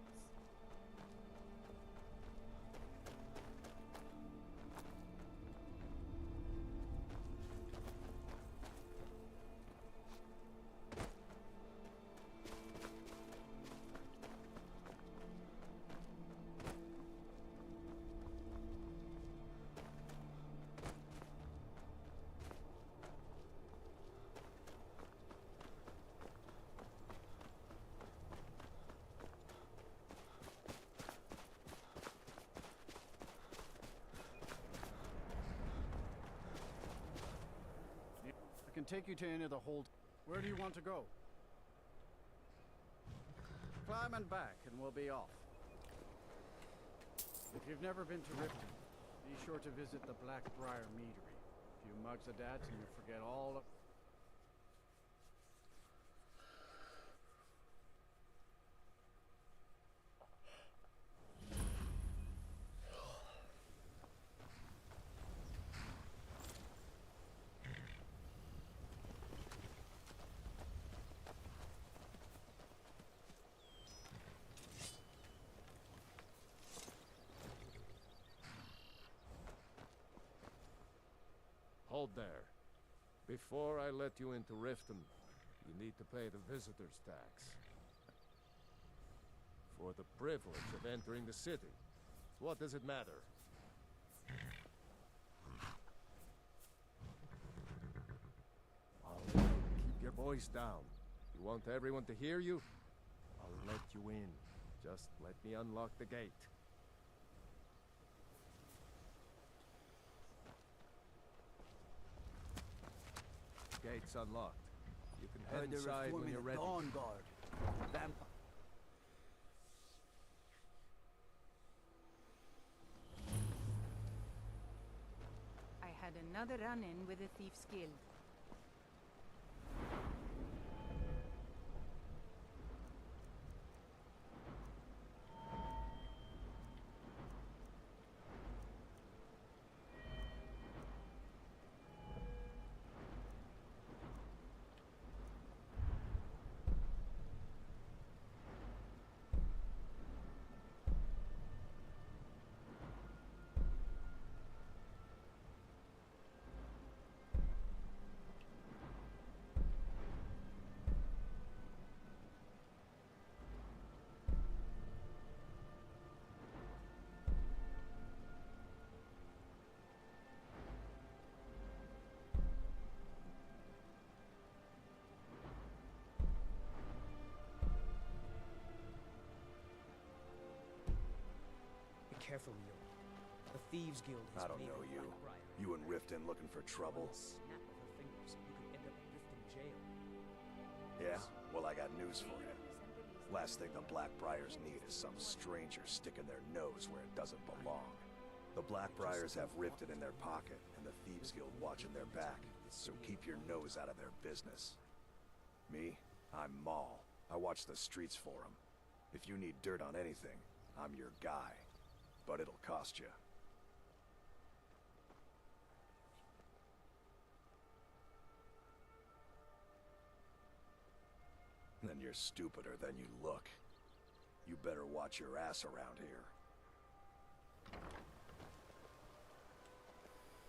I can take you to any of the hold. Where do you want to go? Climb and back, and we'll be off. If you've never been to Riften, be sure to visit the Blackbriar Meadery. A few mugs of that, and you forget all of... Hold there. Before I let you into Riften, you need to pay the visitor's tax. For the privilege of entering the city. What does it matter? I'll keep your voice down. You want everyone to hear you? I'll let you in. Just let me unlock the gate. Gate's unlocked. You can head inside when you're ready. Dawn Guard. Vampire. I had another run-in with a thief's guild. Careful, Leo. The Thieves Guild has I don't know you. You in Riften looking for trouble? Snap of her fingers, you could end up in Riften jail. Yeah? Well, I got news for you. Last thing the Blackbriars need is some stranger sticking their nose where it doesn't belong. The Blackbriars have Riften in their pocket, and the Thieves Guild watching their back, so keep your nose out of their business. Me? I'm Maul. I watch the streets for them. If you need dirt on anything, I'm your guy. But it'll cost you. Then you're stupider than you look. You better watch your ass around here.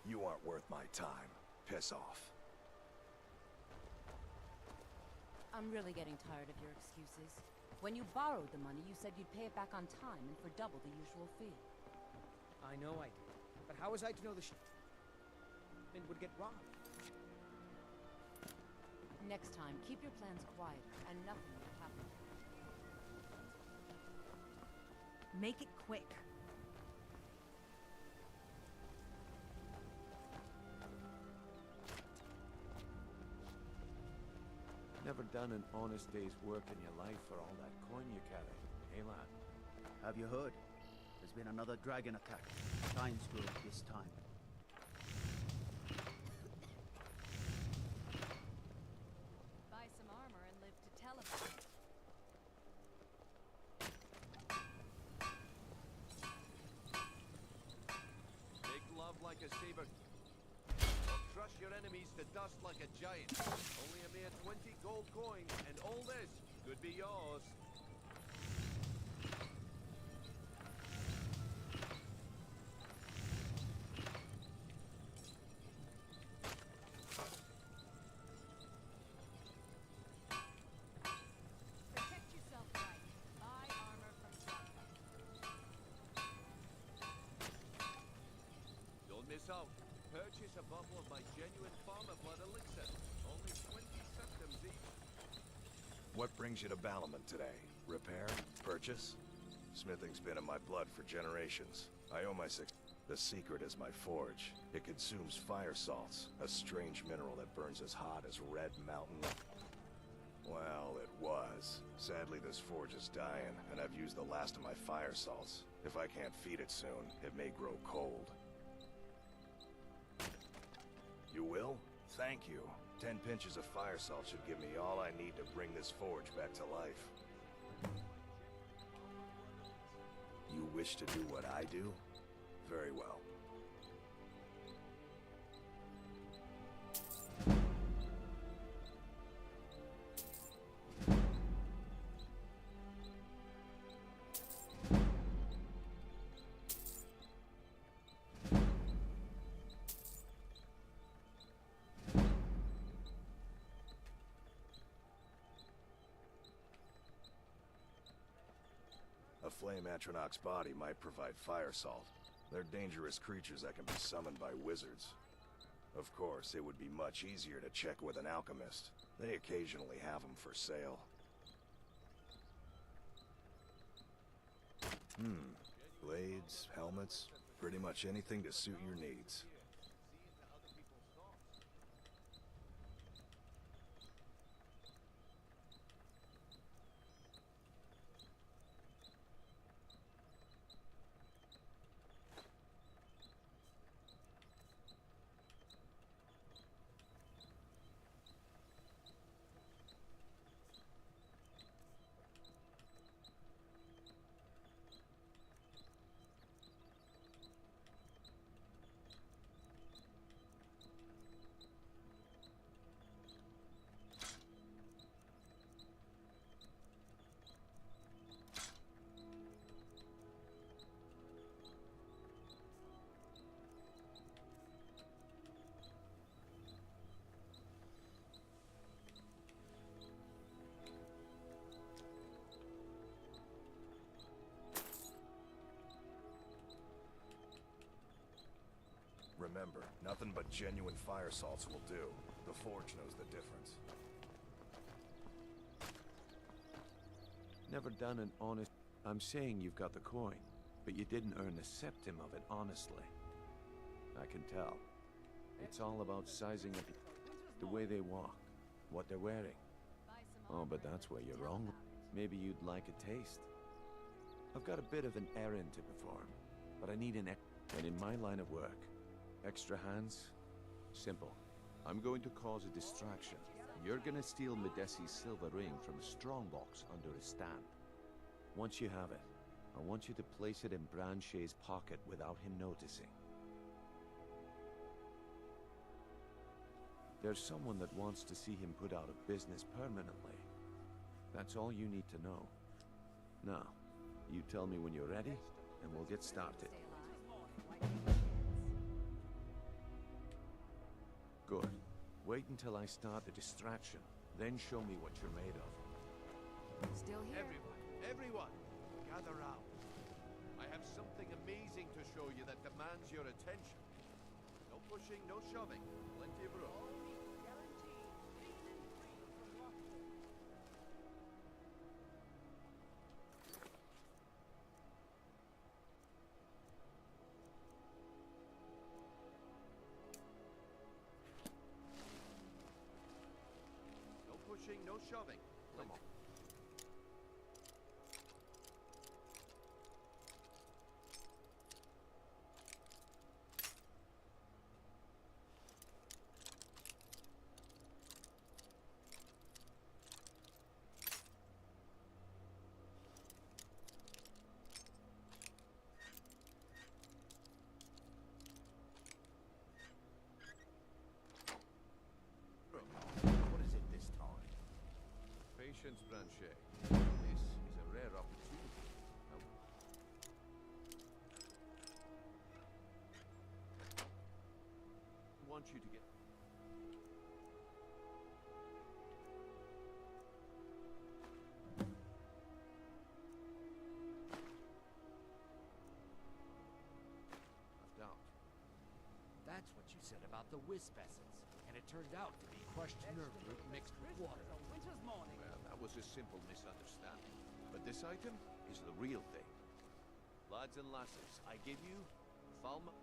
You aren't worth my time. Piss off. I'm really getting tired of your excuses. When you borrowed the money, you said you'd pay it back on time and for double the usual fee. I know I did. But how was I to know the shipment would get robbed? Next time, keep your plans quiet, and nothing will happen. Make it quick. done an honest day's work in your life for all that coin you carry, eh, lad? Have you heard? There's been another dragon attack. Time's growing this time. Buy some armor and live to tell about it. Make love like a saber. Or crush your enemies to dust like a giant. Only a mere 20 gold coins, and all this could be yours. Protect yourself right. Buy armor from Shotgun. Don't miss out. Purchase a bottle of my genuine farmer blood elixir. Only 20 septims each. What brings you to Balamon today? Repair? Purchase? Smithing's been in my blood for generations. I owe my The secret is my forge. It consumes fire salts, a strange mineral that burns as hot as Red Mountain. Well, it was. Sadly, this forge is dying, and I've used the last of my fire salts. If I can't feed it soon, it may grow cold. You will? Thank you. 10 pinches of fire salt should give me all I need to bring this forge back to life. You wish to do what I do? Very well. A flame Atronach's body might provide fire salt. They're dangerous creatures that can be summoned by wizards. Of course, it would be much easier to check with an alchemist. They occasionally have them for sale. Blades, helmets, pretty much anything to suit your needs. Remember, nothing but genuine fire salts will do. The forge knows the difference. Never done an honest... I'm saying you've got the coin, but you didn't earn a septim of it honestly. I can tell. It's all about sizing up the way they walk, what they're wearing. Oh, but that's where you're wrong. Maybe you'd like a taste. I've got a bit of an errand to perform, but I need an and in my line of work, extra hands? Simple. I'm going to cause a distraction. You're gonna steal Medesi's silver ring from a strongbox under his stand. Once you have it, I want you to place it in Branche's pocket without him noticing. There's someone that wants to see him put out of business permanently. That's all you need to know. Now, you tell me when you're ready, and we'll get started. Good. Wait until I start the distraction, then show me what you're made of. Still here? Everyone, gather round. I have something amazing to show you that demands your attention. No pushing, no shoving. Plenty of room. pushing, no shoving. Come on. What is it this time? Patience, Blanchet. This is a rare opportunity. Now, I want you to get... Left out. That's what you said about the wisp essence. And it turned out to be crushed nerve root mixed with water. Well, that was a simple misunderstanding. But this item is the real thing. Lads and lasses, I give you Falma...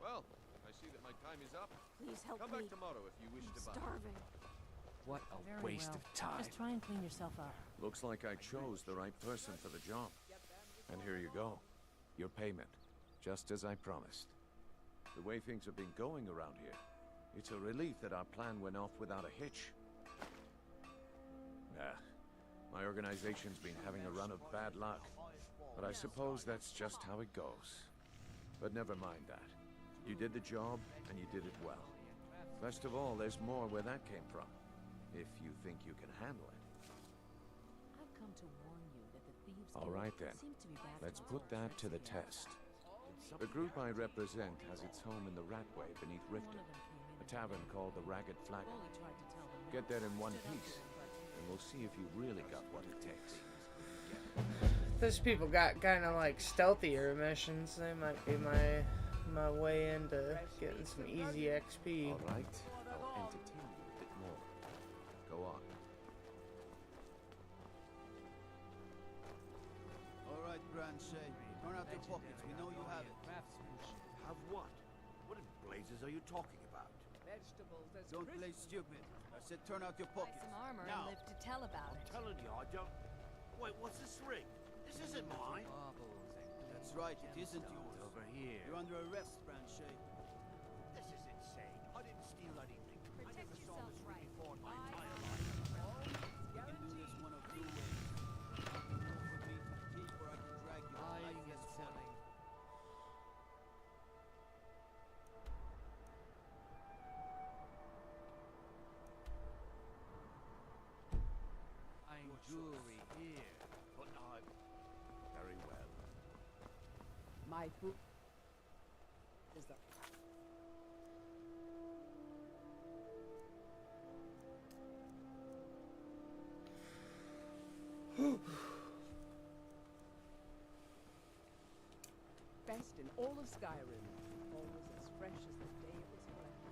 Well, I see that my time is up. Please help Come me. back tomorrow if you wish to buy. Starving. What a Very waste well. of time. Just try and clean yourself up. Looks like I chose the right person for the job. And here you go. Your payment. Just as I promised. The way things have been going around here, it's a relief that our plan went off without a hitch. My organization's been having a run of bad luck. But I suppose that's just how it goes. But never mind that. You did the job, and you did it well. Best of all, there's more where that came from. If you think you can handle it. I've come to warn you that the thieves All right then. seem to be back Let's to put that to the test. The group I represent has its home in the Ratway beneath Riften, a tavern called the Ragged Flagon. Get there in one piece, and we'll see if you really got what it takes. Those people got kind of like stealthier missions. They might be my way into getting some easy XP. All right, I'll entertain you a bit more. Go on. All right, Blanchet. Turn out your pockets. We know you have it. Have what? What in blazes are you talking about? Vegetables, there's Don't play stupid. I said turn out your Buy pockets. some armor Now. and live to tell about I'm it. telling you, I don't... Wait, what's this ring? This isn't mine. That's right, it isn't yours. Over here. You're under arrest, Blanchet. This is insane. I didn't steal anything. I Protect never saw yourself this ring right. before in my Buy entire armor. life. You can do this one of two ways. You can offer me to keep, or I can drag you. Buying and selling. Buying jewelry here. But I'm... Very well. My food is the best in all of Skyrim. Always as fresh as the day it was planted.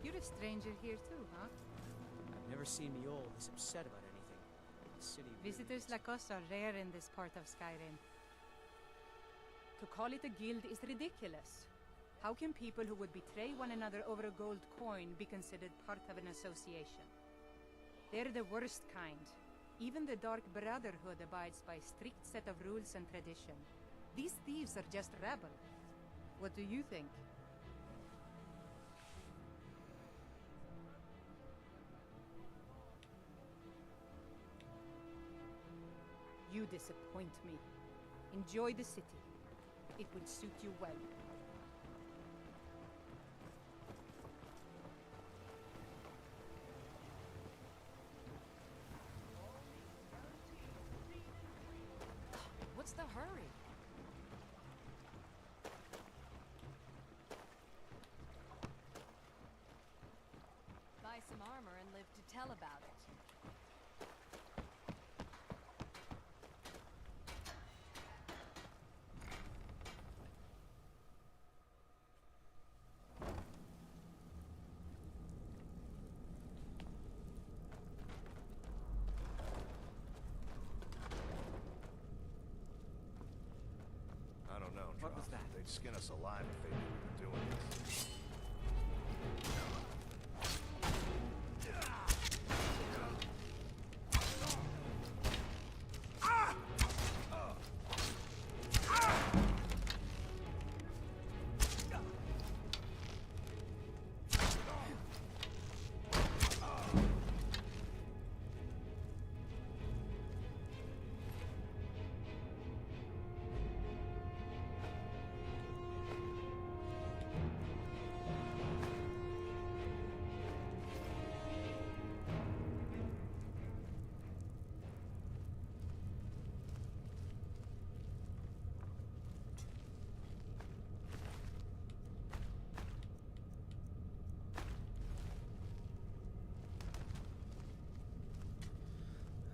You're a stranger here too, huh? I've never seen me all this upset about anything. The city really Visitors is- like us are rare in this part of Skyrim. To call it a guild is ridiculous. How can people who would betray one another over a gold coin be considered part of an association? They're the worst kind. Even the Dark Brotherhood abides by a strict set of rules and tradition. These thieves are just rabble. What do you think? You disappoint me. Enjoy the city. It will suit you well. What's the hurry? Buy some armor and live to tell about it. downdraft. What was that? They'd skin us alive if they knew we were doing this.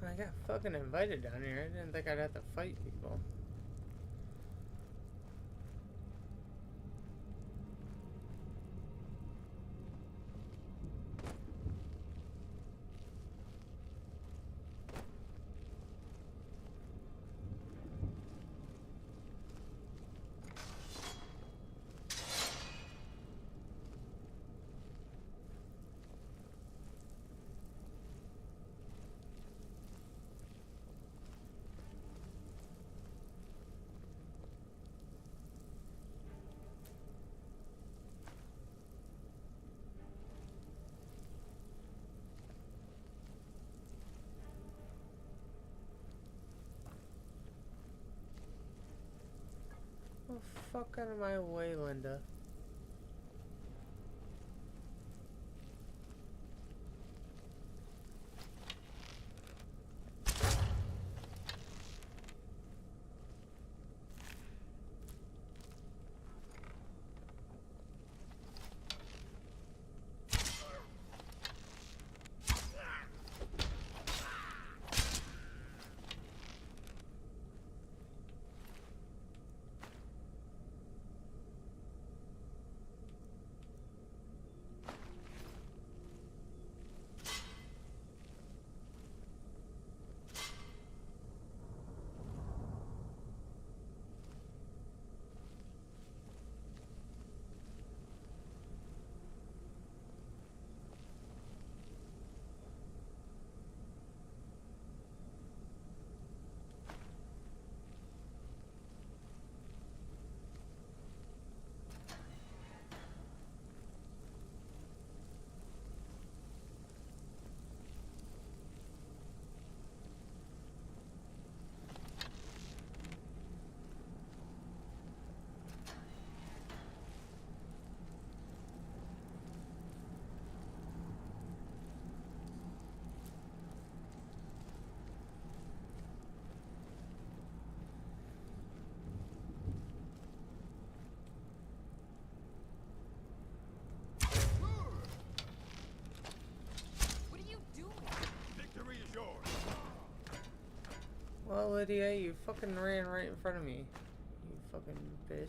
I got fucking invited down here. I didn't think I'd have to fight people. Oh, fuck out of my way, Linda. Well, Lydia, you fucking ran right in front of me. You fucking bitch.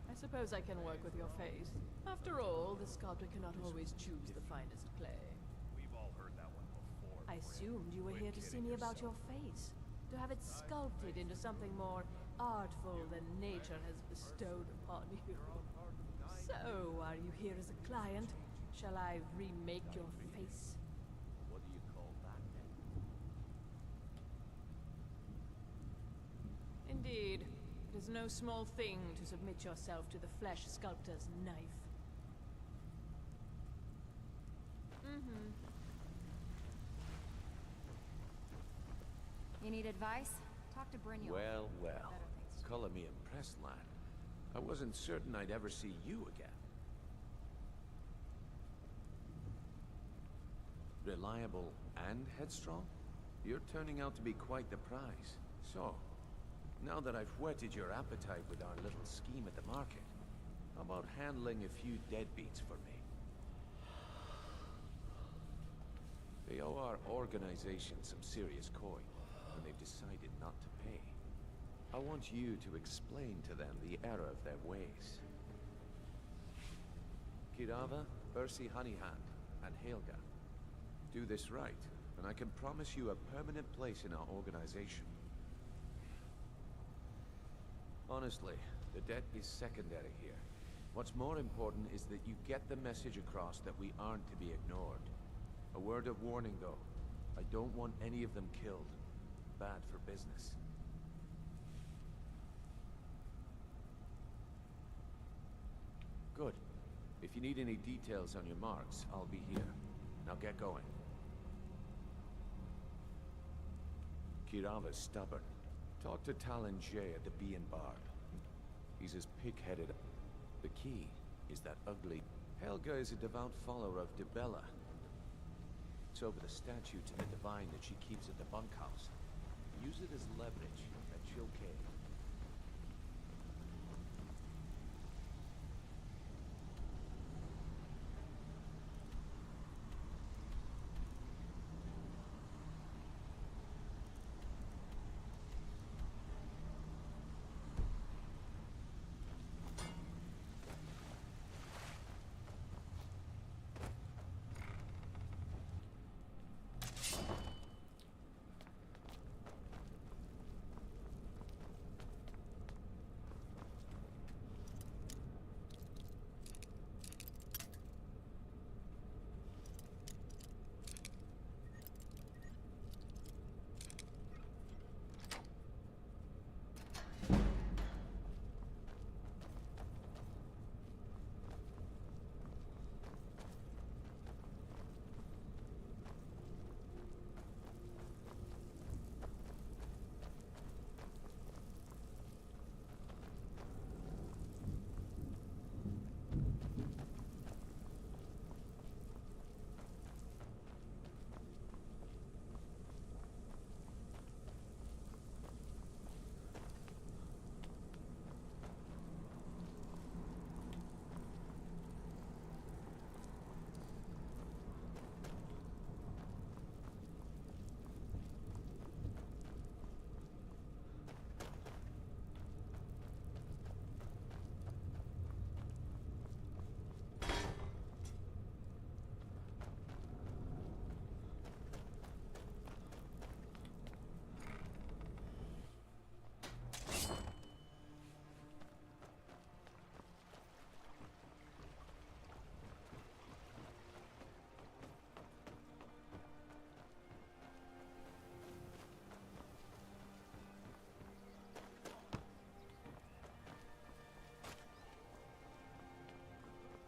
I suppose I can work with your face. After all, the sculptor cannot always choose the finest clay. We've all heard that one before. I assumed you were here to see me about your face. To have it sculpted into something more artful than nature has bestowed upon you. So, are you here as a client? Shall I remake your face? What do you call that then? Indeed. It is no small thing to submit yourself to the flesh sculptor's knife. You need advice? Talk to Brynjolf. Well, well. Color me impressed, lad. I wasn't certain I'd ever see you again. Reliable and headstrong? You're turning out to be quite the prize. So, now that I've whetted your appetite with our little scheme at the market, how about handling a few deadbeats for me? They owe our organization some serious coin, and they've decided not to pay. I want you to explain to them the error of their ways. Kirava, Ursi Honeyhand, and Helga. Do this right, and I can promise you a permanent place in our organization. Honestly, the debt is secondary here. What's more important is that you get the message across that we aren't to be ignored. A word of warning, though. I don't want any of them killed. Bad for business. Good. If you need any details on your marks, I'll be here. Now get going. Kirava's stubborn. Talk to Talon Jay at the Bee and Barb. He's as pig-headed. The key is that ugly... Helga is a devout follower of Dibella. It's over the statue to the divine that she keeps at the bunkhouse. Use it as leverage at Chilkay.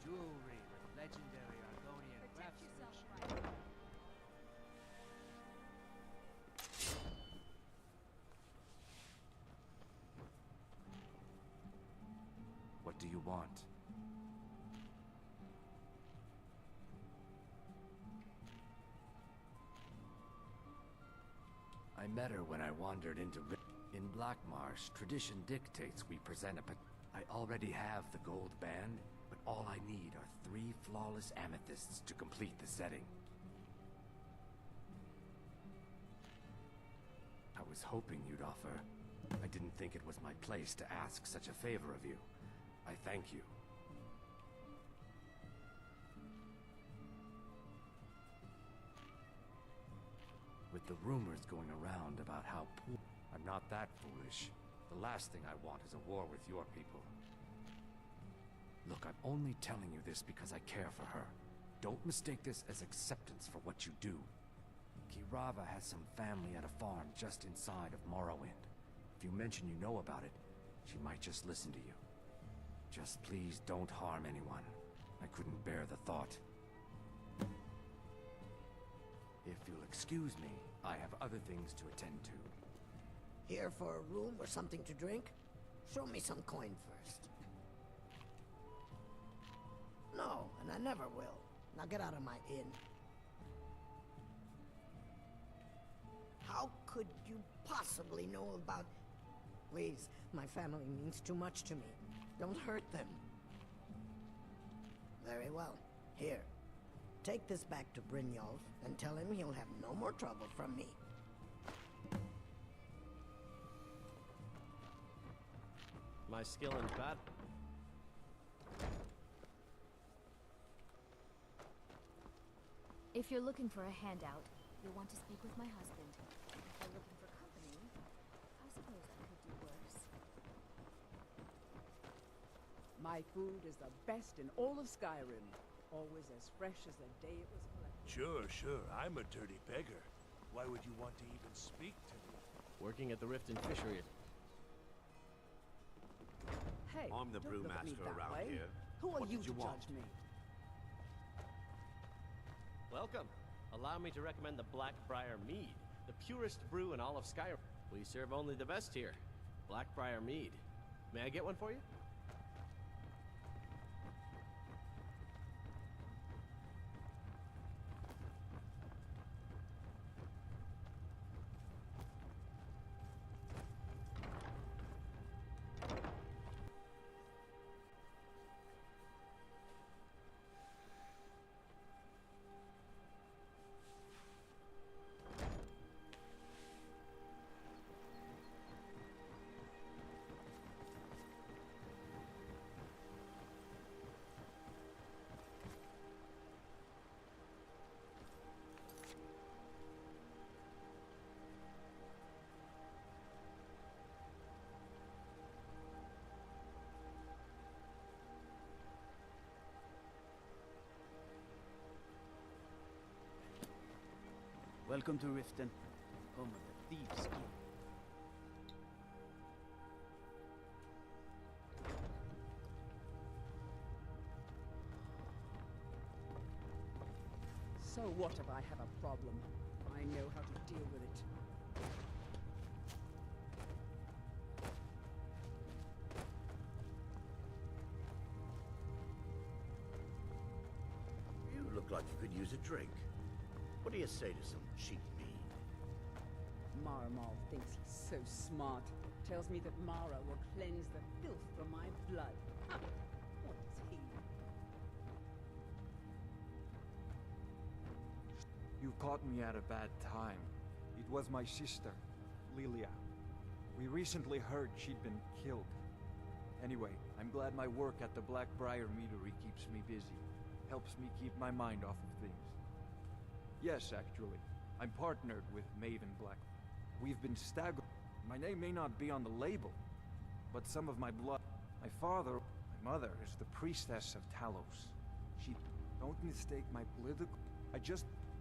Jewelry with legendary Argonian craftsmanship. What do you want? I met her when I wandered into... In Black Marsh, tradition dictates we present a... I already have the gold band, but all I need are 3 flawless amethysts to complete the setting. I was hoping you'd offer. I didn't think it was my place to ask such a favor of you. I thank you. With the rumors going around about how poor... I'm not that foolish. The last thing I want is a war with your people. Look, I'm only telling you this because I care for her. Don't mistake this as acceptance for what you do. Kirava has some family at a farm just inside of Morrowind. If you mention you know about it, she might just listen to you. Just please don't harm anyone. I couldn't bear the thought. If you'll excuse me, I have other things to attend to. Here for a room or something to drink? Show me some coin first. No, and I never will. Now get out of my inn. could you possibly know about... Please, my family means too much to me. Don't hurt them. Very well. Here. Take this back to Brynjolf and tell him he'll have no more trouble from me. My skill in battle. If you're looking for a handout, you'll want to speak with my husband. If you're looking for company, I suppose I could do worse. My food is the best in all of Skyrim. Always as fresh as the day it was collected. Sure. I'm a dirty beggar. Why would you want to even speak to me? Working at the Rift and Fishery. Hey, I'm the don't look at me brewmaster that around way. here. Who are What you did to you want? judge me? Welcome. Allow me to recommend the Blackbriar Mead, the purest brew in all of Skyrim. We serve only the best here. Blackbriar Mead. May I get one for you? Welcome to Riften, home of the Thieves' Guild. So what if I have a problem? I know how to deal with it. You look like you could use a drink. What do you say to some cheap mead? Maramal thinks he's so smart. Tells me that Mara will cleanse the filth from my blood. Ha! What is he? You caught me at a bad time. It was my sister, Lilia. We recently heard she'd been killed. Anyway, I'm glad my work at the Blackbriar Meadery keeps me busy. Helps me keep my mind off of things. Yes, actually. I'm partnered with Maven Black. We've been staggered. My name may not be on the label, but some of my blood... My father, my mother, is the priestess of Talos. She... Don't mistake my political...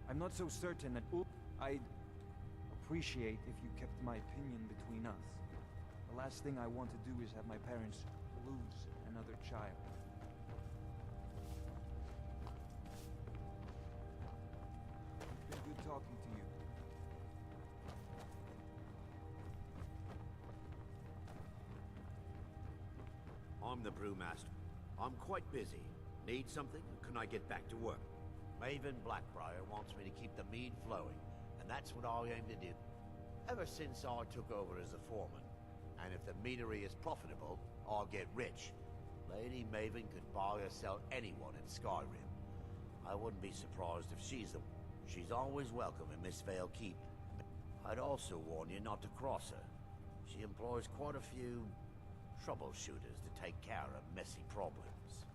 I'm not so certain that... I'd appreciate if you kept my opinion between us. The last thing I want to do is have my parents lose another child. It's been good talking to you. I'm the brewmaster. I'm quite busy. Need something? Can I get back to work? Maven Blackbriar wants me to keep the mead flowing, and that's what I aim to do. Ever since I took over as a foreman, and if the meadery is profitable, I'll get rich. Lady Maven could buy or sell anyone in Skyrim. I wouldn't be surprised if she's always welcome in Mistveil Keep. I'd also warn you not to cross her. She employs quite a few troubleshooters to take care of messy problems.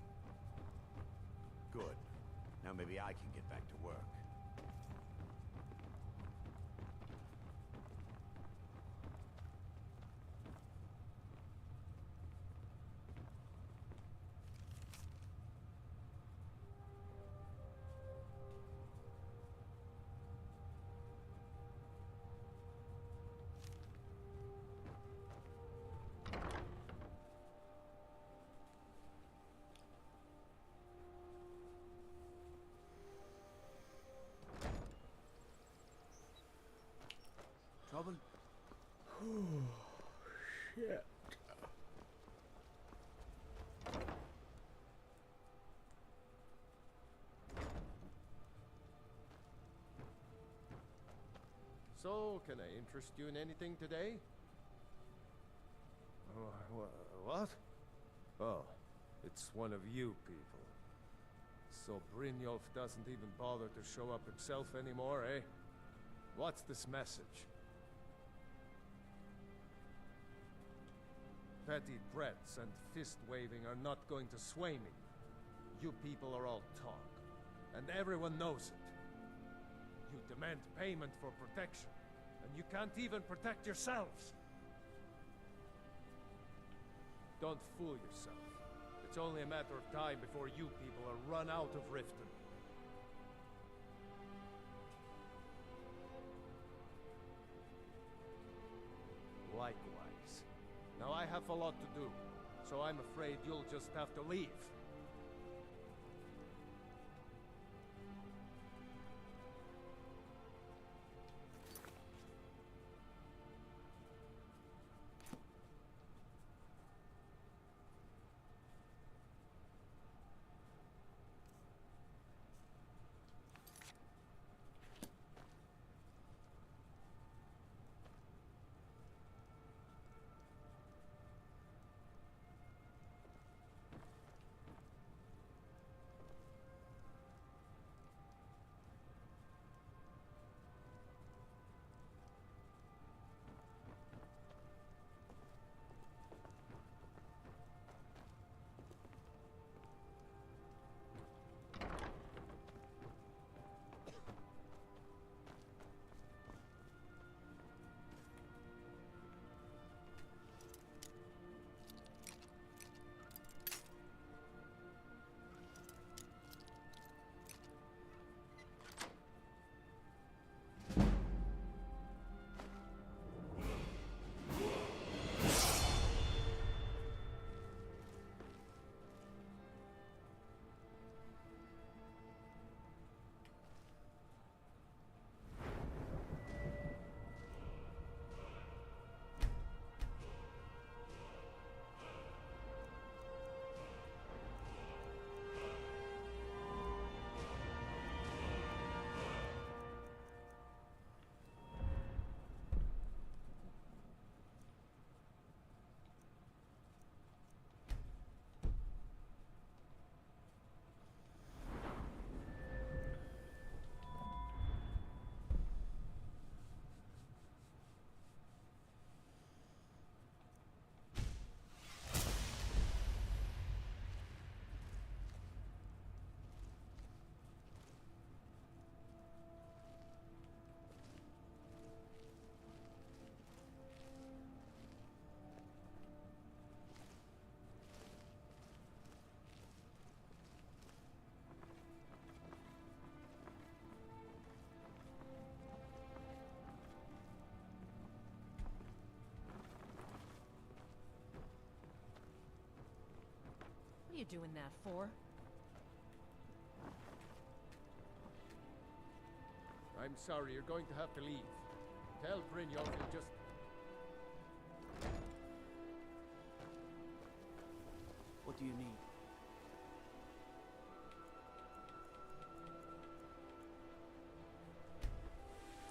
Good. Now maybe I can get back to work. Trouble? Shit. So, can I interest you in anything today? What? Oh, it's one of you people. So Brynjolf doesn't even bother to show up himself anymore, eh? What's this message? Petty threats and fist-waving are not going to sway me. You people are all talk, and everyone knows it. You demand payment for protection, and you can't even protect yourselves. Don't fool yourself. It's only a matter of time before you people are run out of Riften. Likewise. Now I have a lot to do, so I'm afraid you'll just have to leave. What are you doing that for? I'm sorry, you're going to have to leave. Tell Brynjolf you'll just... What do you need?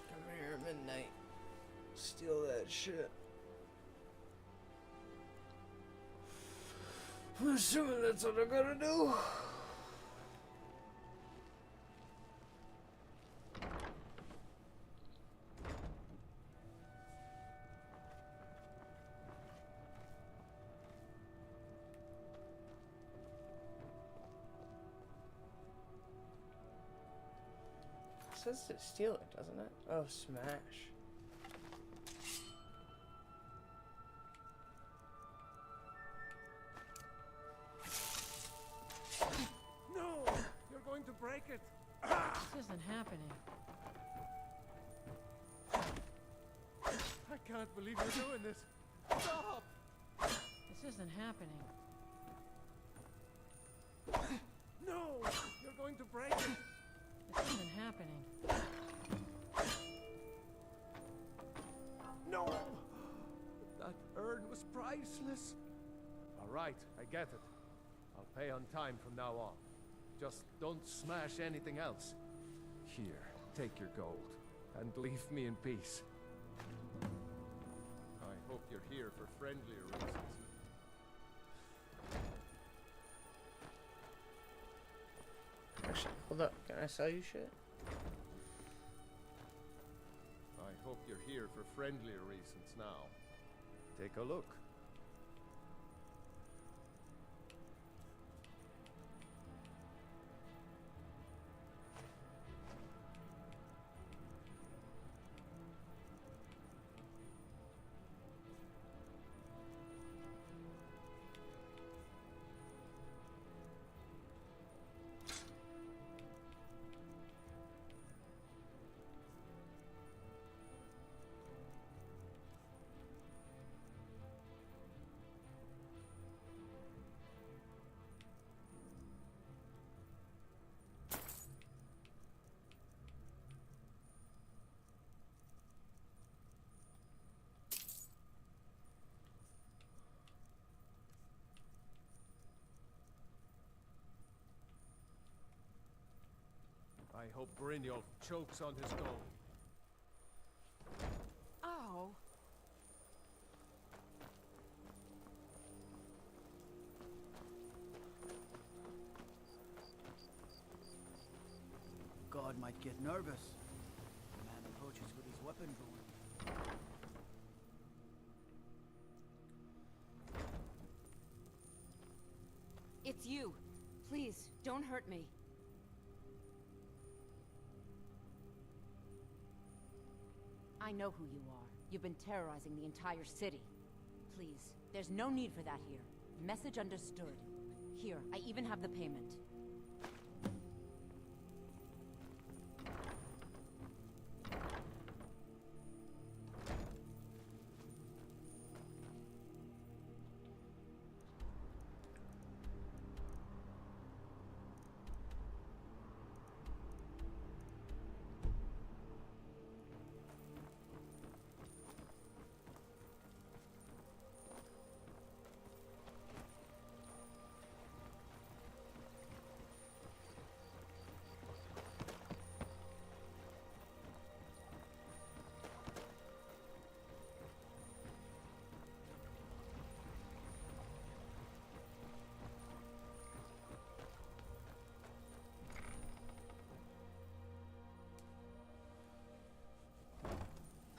Come here, midnight. Steal that shit. I'm assuming that's what I gotta do. It says to steal it, doesn't it? Oh, smash. No! You're going to break it! This isn't happening. I can't believe you're doing this! Stop! This isn't happening. No! You're going to break it! This isn't happening. No! That urn was priceless. All right, I get it. I'll pay on time from now on. Just don't smash anything else. Here, take your gold. and leave me in peace. I hope you're here for friendlier reasons. Actually, hold up. Can I sell you shit? I hope you're here for friendlier reasons now. Take a look. I hope Brynjolf chokes on his gold. Ow! God might get nervous. The man approaches with his weapon drawn. It's you. Please, don't hurt me. I know who you are. You've been terrorizing the entire city. Please, there's no need for that here. Message understood. Here, I even have the payment.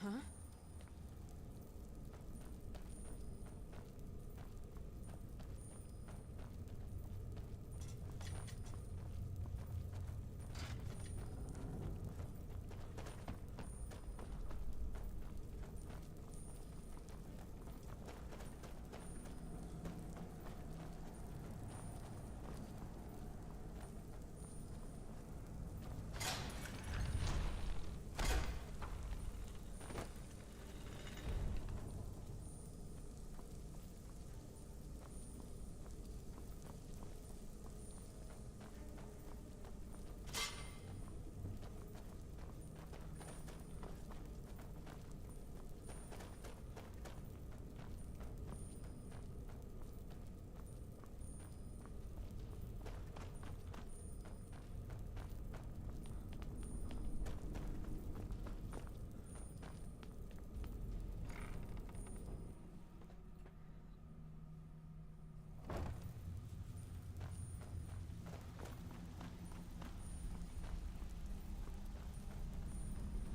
Huh?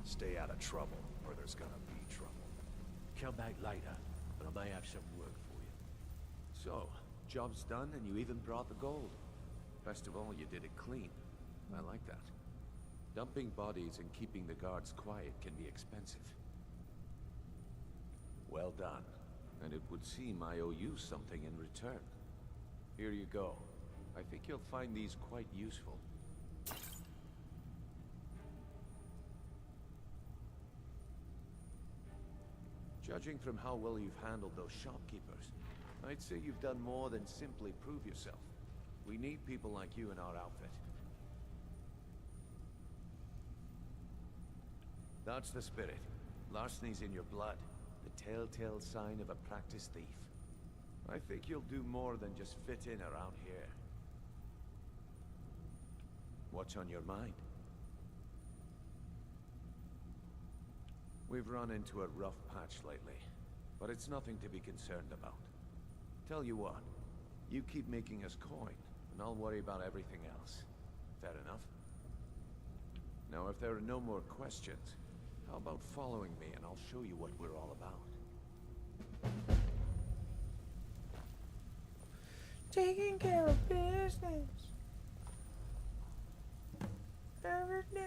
Stay out of trouble, or there's gonna be trouble. Come back later, but I may have some work for you. So, job's done and you even brought the gold. Best of all, you did it clean. I like that. Dumping bodies and keeping the guards quiet can be expensive. Well done. And it would seem I owe you something in return. Here you go. I think you'll find these quite useful. Judging from how well you've handled those shopkeepers, I'd say you've done more than simply prove yourself. We need people like you in our outfit. That's the spirit. Larceny's in your blood. The telltale sign of a practiced thief. I think you'll do more than just fit in around here. What's on your mind? We've run into a rough patch lately, but it's nothing to be concerned about. Tell you what, you keep making us coin, and I'll worry about everything else. Fair enough? Now, if there are no more questions, how about following me and I'll show you what we're all about? Taking care of business. Every day.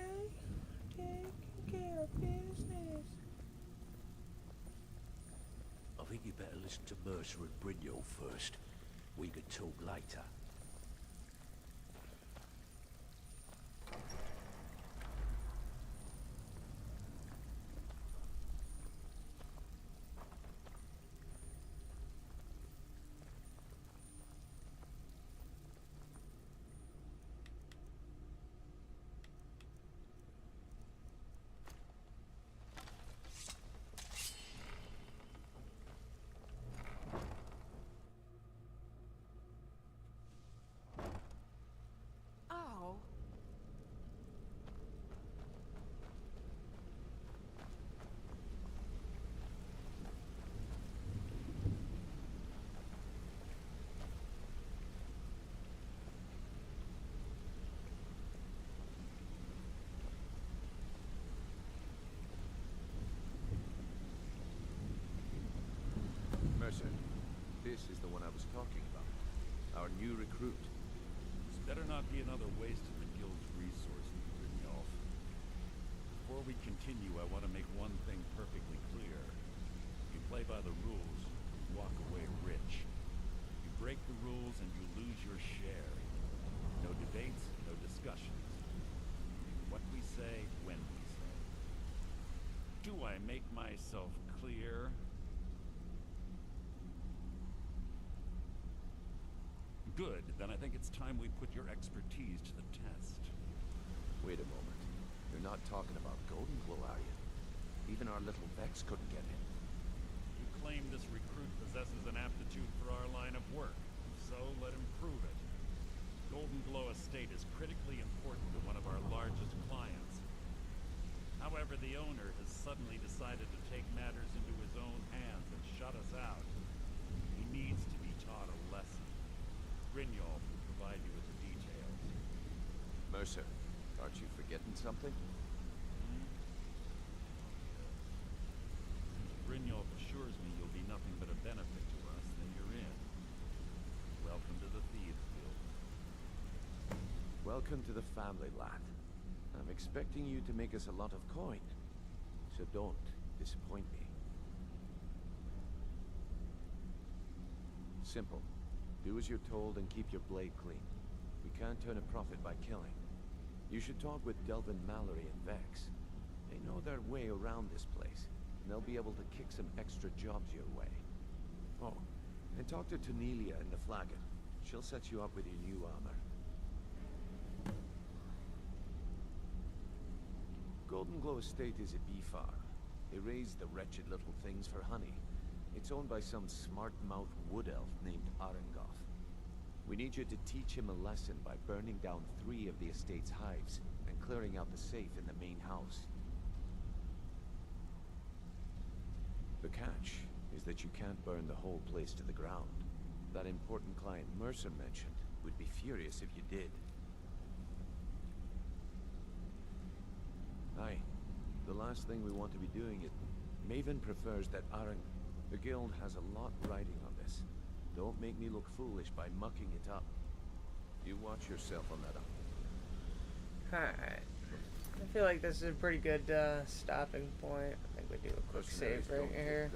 Taking care of business. I think you better listen to Mercer and Brynjolf first. We can talk later. Oh. Mercer, this is the one I was talking about. Our new recruit. This better not be another waste of the guild's resources, Brynjolf. Before we continue, I want to make one thing perfectly clear. You play by the rules, you walk away rich. You break the rules and you lose your share. No debates, no discussions. What we say, when we say. Do I make myself clear? Good, then I think it's time we put your expertise to the test. Wait a moment. You're not talking about Golden Glow, are you? Even our little Vex couldn't get in. You claim this recruit possesses an aptitude for our line of work. So let him prove it. Golden Glow Estate is critically important to one of our largest clients. However, the owner has suddenly decided to take matters into his own hands and shut us out. He needs to be taught a lesson. Brynjolf will provide you with the details. Mercer, aren't you forgetting something? Brynjolf assures me you'll be nothing but a benefit to us, then you're in. Welcome to the Thieves Guild. Welcome to the family, lad. I'm expecting you to make us a lot of coin. So don't disappoint me. Simple. Do as you're told and keep your blade clean. We can't turn a profit by killing. You should talk with Delvin Mallory and Vex. They know their way around this place, and they'll be able to kick some extra jobs your way. Oh, and talk to Tanelia in the Flagon. She'll set you up with your new armor. Golden Glow Estate is a bee farm. They raise the wretched little things for honey. It's owned by some smart-mouthed wood elf named Arengoth. We need you to teach him a lesson by burning down 3 of the estate's hives and clearing out the safe in the main house. The catch is that you can't burn the whole place to the ground. That important client Mercer mentioned would be furious if you did. Aye. The last thing we want to be doing is... Maven prefers that the guild has a lot riding on this. Don't make me look foolish by mucking it up. You watch yourself on that. Alright. I feel like this is a pretty good stopping point. I think we do a quick save right here.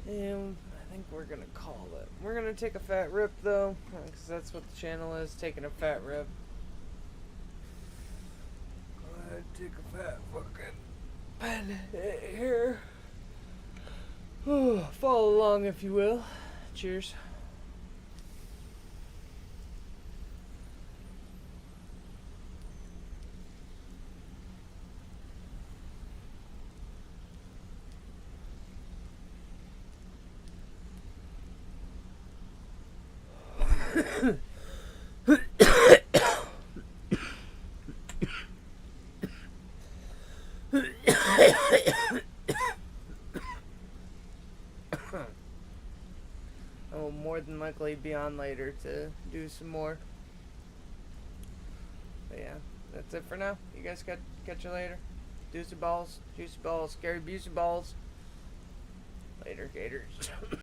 And I think we're gonna call it. We're gonna take a fat rip though, because that's what the channel is, taking a fat rip. Go ahead, take a fat fucking pen here. Follow along if you will. Cheers. I will more than likely be on later to do some more. But yeah, that's it for now. You guys catch you later. Deuce balls, juicy balls, scary abusey balls. Later, gators.